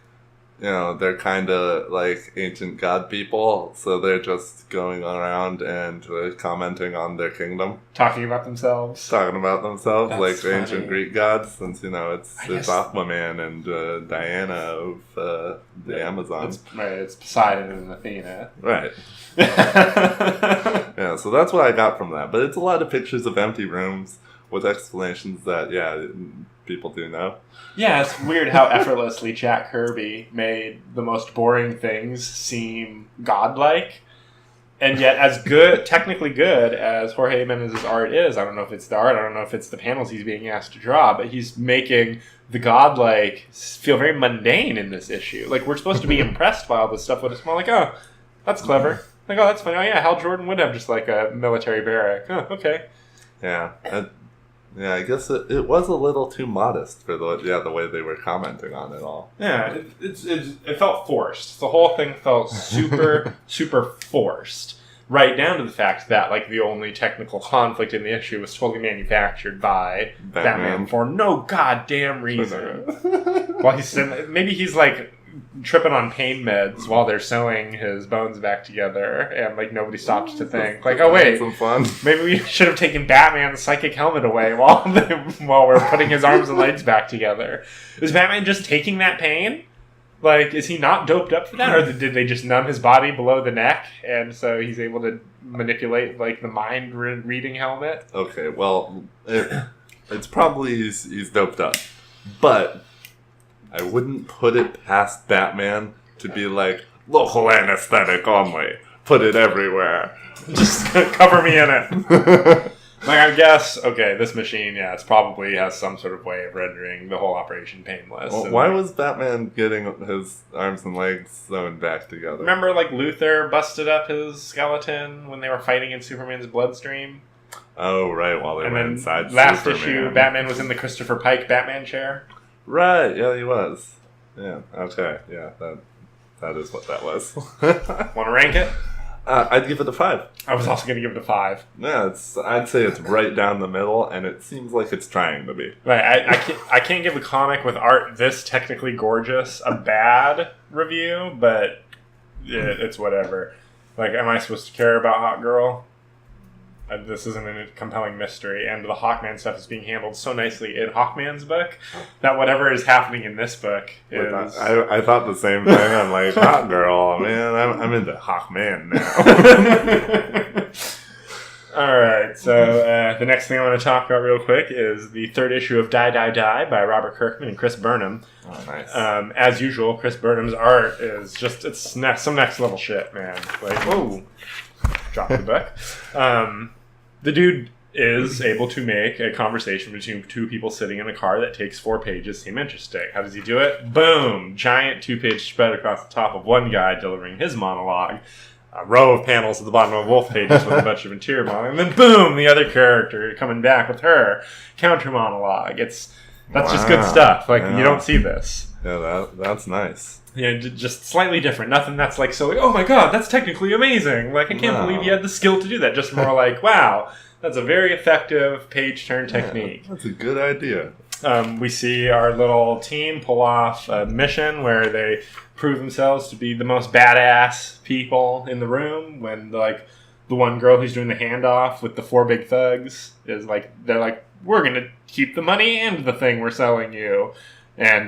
they're kind of like ancient god people, so they're just going around and commenting on their kingdom. Talking about themselves, like That's funny. Ancient Greek gods, since, it's Aquaman and Diana of the Amazon. It's Poseidon and Athena. Right. Yeah, so that's what I got from that. But it's a lot of pictures of empty rooms with explanations that, people do know. Yeah, it's weird how effortlessly Jack Kirby made the most boring things seem godlike. And yet, as technically good as Jorge Jimenez's art is, I don't know if it's the art, I don't know if it's the panels he's being asked to draw, but he's making the godlike feel very mundane in this issue. Like, we're supposed to be impressed by all this stuff, but it's more like, oh, that's clever. Like, oh, that's funny. Oh, yeah, Hal Jordan would have just like a military barrack. Oh, okay. Yeah. Yeah, I guess it was a little too modest for the way they were commenting on it all. Yeah, it felt forced. The whole thing felt super, super forced. Right down to the fact that like the only technical conflict in the issue was totally manufactured by Batman for no goddamn reason. While maybe he's like tripping on pain meds while they're sewing his bones back together, and like nobody stopped to think like, oh wait, some fun. Maybe we should have taken Batman's psychic helmet away while we're putting his arms and legs back together. Is Batman just taking that pain? Like, is he not doped up for that, or did they just numb his body below the neck, and so he's able to manipulate like the mind reading helmet? Okay, well, it's probably he's doped up, but I wouldn't put it past Batman to be like, local anesthetic only. Put it everywhere. Just cover me in it. Like, I guess, okay, this machine, it probably has some sort of way of rendering the whole operation painless. Well, why was Batman getting his arms and legs sewn back together? Remember, like, Luthor busted up his skeleton when they were fighting in Superman's bloodstream? Oh, right, while they were inside last Superman. Issue, Batman was in the Christopher Pike Batman chair. Right, yeah, he was. Yeah, okay, yeah, that is what that was. Want to rank it? I'd give it a 5. I was also going to give it a 5. Yeah, I'd say it's right down the middle, and it seems like it's trying to be. Right, I can't give a comic with art this technically gorgeous a bad review, but it's whatever. Like, am I supposed to care about Hot Girl? This isn't a compelling mystery, and the Hawkman stuff is being handled so nicely in Hawkman's book that whatever is happening in this book is... I thought the same thing. I'm like, Hot Girl, man, I'm into Hawkman All right, so the next thing I want to talk about real quick is the third issue of Die, Die, Die by Robert Kirkman and Chris Burnham. Oh, nice. As usual, Chris Burnham's art is just, some next level shit, man. Like, whoa, drop the book. The dude is able to make a conversation between two people sitting in a car that takes 4 pages seem interesting. How does he do it? Boom! Giant 2-page spread across the top of one guy delivering his monologue. A row of panels at the bottom of Wolf pages with a bunch of interior monologue. And then boom! The other character coming back with her counter monologue. That's just good stuff. Like, you don't see this. Yeah, that's nice. Yeah, just slightly different. Nothing that's like so like, oh my god, that's technically amazing. Like, I can't believe you had the skill to do that. Just more like, wow, that's a very effective page turn technique. That's a good idea. We see our little team pull off a mission where they prove themselves to be the most badass people in the room. When the one girl who's doing the handoff with the 4 big thugs is like, they're like, we're gonna keep the money and the thing we're selling you, and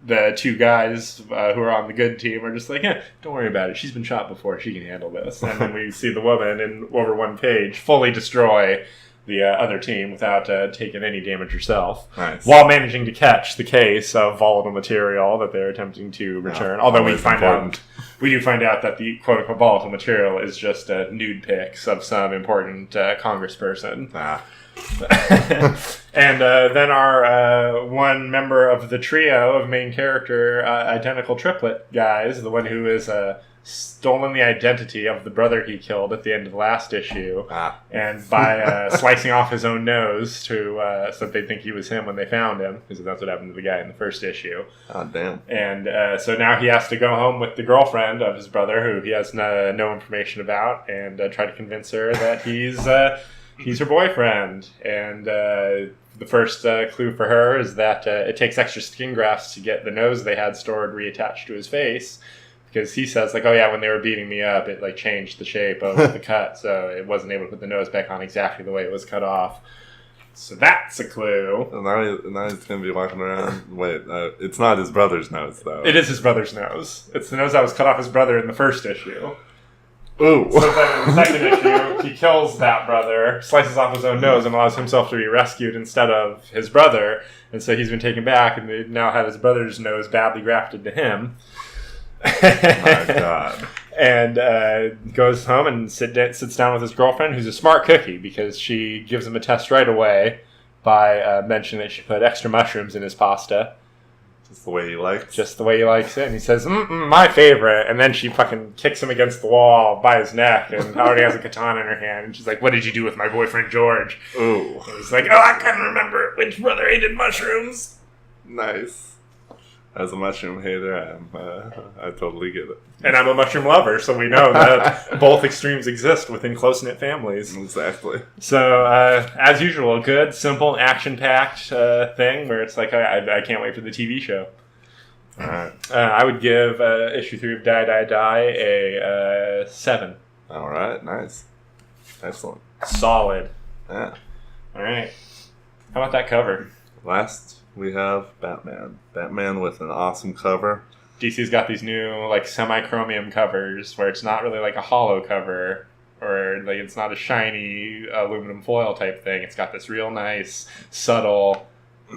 the 2 guys who are on the good team are just like, don't worry about it. She's been shot before. She can handle this. And then we see the woman in over 1 page fully destroy the other team without taking any damage herself. Nice. While managing to catch the case of volatile material that they're attempting to return. Although we do find out that the quote-unquote volatile material is just nude pics of some important congressperson. And then our one member of the trio of main character identical triplet guys, the one who is stolen the identity of the brother he killed at the end of the last issue, and by slicing off his own nose so that they think he was him when they found him, because that's what happened to the guy in the first issue. Oh, damn. And so now he has to go home with the girlfriend of his brother, who he has no information about, and try to convince her that he's her boyfriend. And the first clue for her is that it takes extra skin grafts to get the nose they had stored reattached to his face, because he says, like, oh yeah, when they were beating me up, it like changed the shape of the cut, so it wasn't able to put the nose back on exactly the way it was cut off. So that's a clue. And now he's going to be walking around. Wait, it's not his brother's nose, though. It is his brother's nose. It's the nose that was cut off his brother in the first issue. Ooh. So then in the second issue, he kills that brother, slices off his own nose, and allows himself to be rescued instead of his brother. And so he's been taken back, and they now have his brother's nose badly grafted to him. My God. And goes home and sits down with his girlfriend, who's a smart cookie, because she gives him a test right away by mentioning that she put extra mushrooms in his pasta. Just the way he likes. Just the way he likes it. And he says, my favorite. And then she fucking kicks him against the wall by his neck, and already has a katana in her hand. And she's like, what did you do with my boyfriend George? Ooh. And he's like, I can't remember which brother hated mushrooms. Nice. As a mushroom hater, I totally get it. And I'm a mushroom lover, so we know that both extremes exist within close-knit families. Exactly. So, as usual, a good, simple, action-packed thing where it's like, I can't wait for the TV show. All right. I would give issue 3 of Die, Die, Die a 7. All right. Nice. Excellent. Solid. Yeah. All right. How about that cover? Last, we have Batman. Batman with an awesome cover. DC's got these new, like, semi-chromium covers where it's not really like a hollow cover, or like it's not a shiny aluminum foil type thing. It's got this real nice, subtle,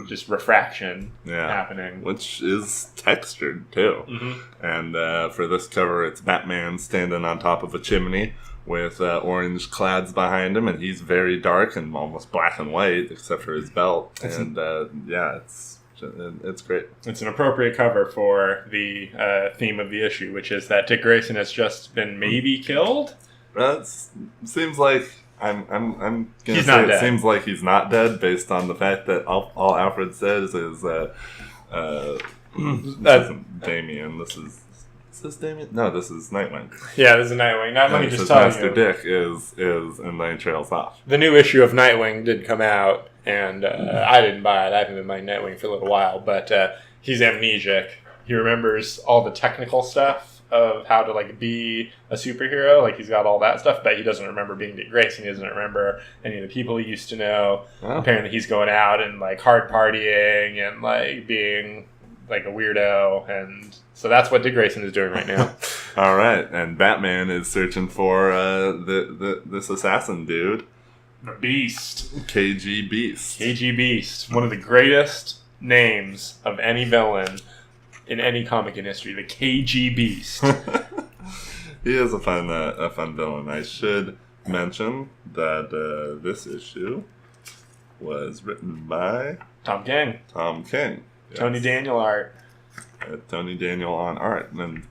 just refraction happening. Which is textured, too. Mm-hmm. And for this cover, it's Batman standing on top of a chimney with orange clouds behind him, and he's very dark and almost black and white, except for his belt. It's great. It's an appropriate cover for the theme of the issue, which is that Dick Grayson has just been maybe killed. Seems like I'm gonna say it seems like he's not dead, based on the fact that all Alfred says is this isn't Damian. This is Damian? No, this is Nightwing. Yeah, this is Nightwing. Let me just tell Master Dick is and then trails off. The new issue of Nightwing did come out, and I didn't buy it. I haven't been buying Nightwing for a little while, but he's amnesic. He remembers all the technical stuff of how to like be a superhero. Like, he's got all that stuff, but he doesn't remember being Dick Grayson. He doesn't remember any of the people he used to know. Oh. Apparently he's going out and like hard partying and like being like a weirdo, and so that's what Dick Grayson is doing right now. All right, and Batman is searching for this assassin dude. The Beast. KG Beast. KG Beast. One of the greatest names of any villain in any comic in history. The KG Beast. He is a fun villain. I should mention that this issue was written by Tom King. Yes. Tony Daniel art. Tony Daniel on art. And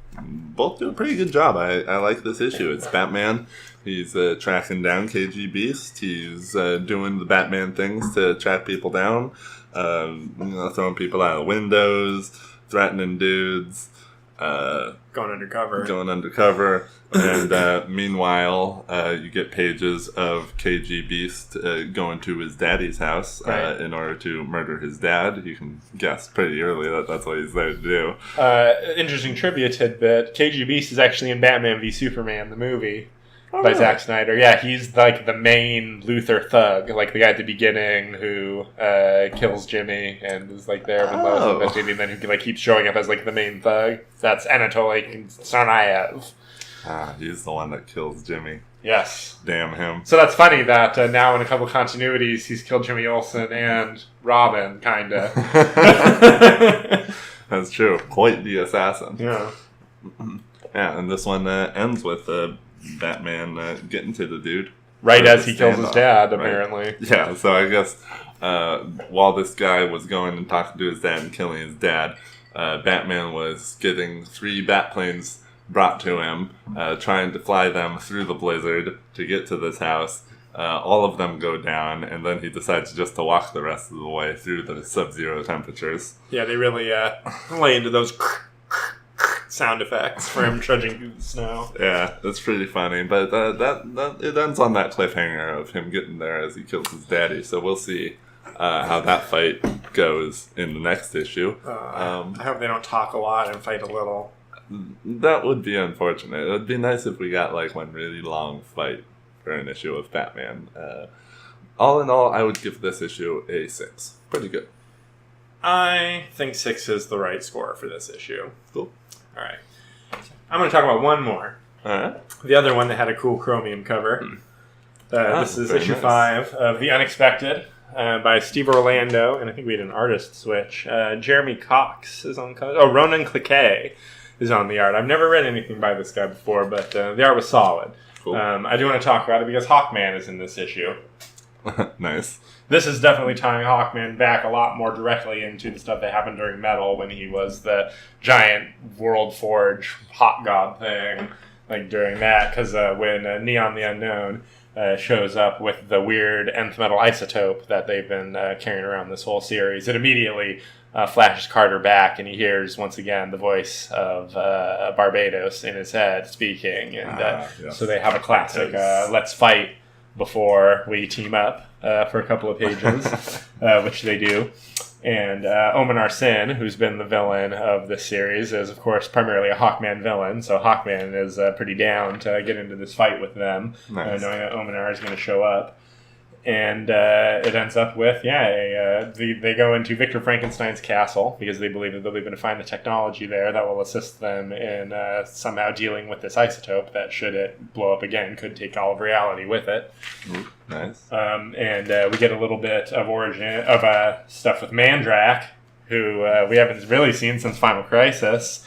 both do a pretty good job. I like this issue. It's Batman. He's tracking down KG Beast. He's doing the Batman things to track people down. Throwing people out of windows, threatening dudes. Going undercover. And meanwhile, you get pages of KG Beast going to his daddy's house in order to murder his dad. You can guess pretty early that that's what he's there to do. Interesting trivia tidbit. KG Beast is actually in Batman v Superman, the movie. By Zack Snyder. Yeah, he's like the main Luthor thug, like the guy at the beginning who kills Jimmy and is like there when Lois investigating, and then who like keeps showing up as like the main thug. That's Anatoly Tsarnaev. He's the one that kills Jimmy. Yes. Damn him. So that's funny that now in a couple continuities he's killed Jimmy Olsen and Robin, kinda. That's true. Quite the assassin. Yeah. Yeah, and this one ends with Batman getting to the dude. Right as he kills his dad, apparently. Right. Yeah, so I guess while this guy was going and talking to his dad and killing his dad, Batman was getting 3 bat planes brought to him, trying to fly them through the blizzard to get to this house. All of them go down, and then he decides just to walk the rest of the way through the sub-zero temperatures. Yeah, they really lay into those sound effects for him trudging through the snow. Yeah, that's pretty funny. But that it ends on that cliffhanger of him getting there as he kills his daddy. So we'll see how that fight goes in the next issue. I hope they don't talk a lot and fight a little. That would be unfortunate. It would be nice if we got like one really long fight for an issue of Batman. All in all, I would give this issue a 6. Pretty good. I think 6 is the right score for this issue. Cool. All right. I'm going to talk about one more. All right. The other one that had a cool chromium cover. This is issue 5 of The Unexpected by Steve Orlando, and I think we had an artist switch. Jeremy Cox is on cover. Oh, Ronan Cliquet is on the art. I've never read anything by this guy before, but the art was solid. Cool. I do want to talk about it because Hawkman is in this issue. Nice. This is definitely tying Hawkman back a lot more directly into the stuff that happened during Metal when he was the giant World Forge hot god thing, like during that, because when Neon the Unknown shows up with the weird nth metal isotope that they've been carrying around this whole series, it immediately flashes Carter back, and he hears once again the voice of Barbados in his head speaking, and yes. So they have a classic "Let's fight" before we team up for a couple of pages, which they do. And Omen Arsene, who's been the villain of this series, is of course primarily a Hawkman villain, so Hawkman is pretty down to get into this fight with them, nice. Knowing that Omenar is going to show up. And it ends up with, they go into Victor Frankenstein's castle because they believe that they'll be able to find the technology there that will assist them in somehow dealing with this isotope that, should it blow up again, could take all of reality with it. Ooh, nice. And we get a little bit of origin of stuff with Mandrak, who we haven't really seen since Final Crisis.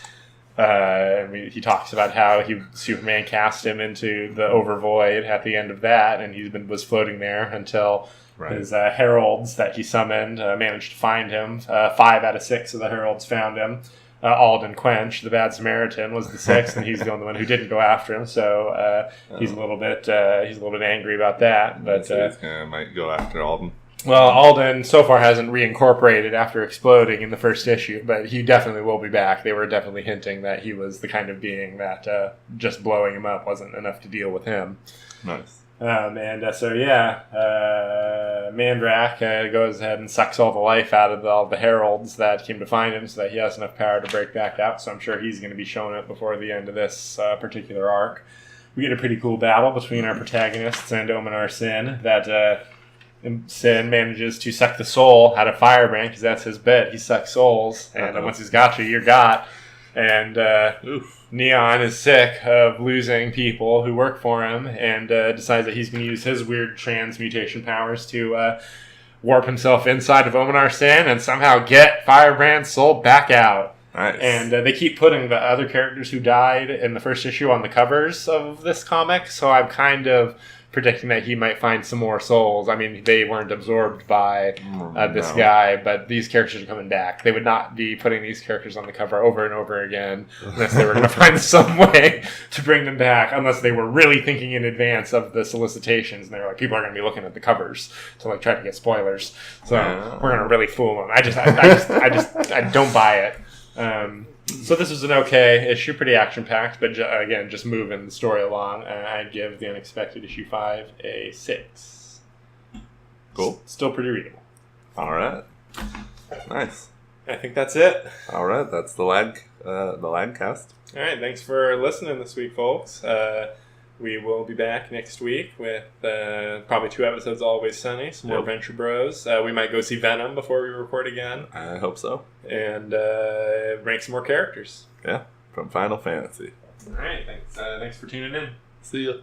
He talks about how Superman cast him into the Overvoid at the end of that, and was floating there until his heralds that he summoned managed to find him. 5 out of 6 of the heralds found him. Alden Quench, the Bad Samaritan, was the 6th, and he's the only one who didn't go after him. So he's a little bit angry about that. But so he might go after Alden. Well, Alden so far hasn't reincorporated after exploding in the first issue, but he definitely will be back. They were definitely hinting that he was the kind of being that just blowing him up wasn't enough to deal with him. Nice. Mandrak goes ahead and sucks all the life out of all the heralds that came to find him so that he has enough power to break back out, so I'm sure he's going to be showing up before the end of this particular arc. We get a pretty cool battle between our protagonists and Omen Arsene that Sin manages to suck the soul out of Firebrand because that's his bit. He sucks souls, and once he's got you, you're got. And Neon is sick of losing people who work for him and decides that he's going to use his weird transmutation powers to warp himself inside of Ominar Sin and somehow get Firebrand's soul back out. Nice. And they keep putting the other characters who died in the first issue on the covers of this comic, so I'm kind of predicting that he might find some more souls. I mean, they weren't absorbed by this guy, but these characters are coming back. They would not be putting these characters on the cover over and over again unless they were going to find some way to bring them back, unless they were really thinking in advance of the solicitations. And they were like, people are going to be looking at the covers to like try to get spoilers. So we're going to really fool them. I don't buy it. So this is an okay issue, pretty action-packed, but again, just moving the story along. I'd give The Unexpected issue 5 a 6. Cool. Still pretty readable. All right. Nice. I think that's it. All right, that's the LAAGcast. All right, thanks for listening this week, folks. We will be back next week with probably 2 episodes of Always Sunny, some more Venture Bros. We might go see Venom before we record again. I hope so. And rank some more characters. Yeah, from Final Fantasy. All right, thanks for tuning in. See ya.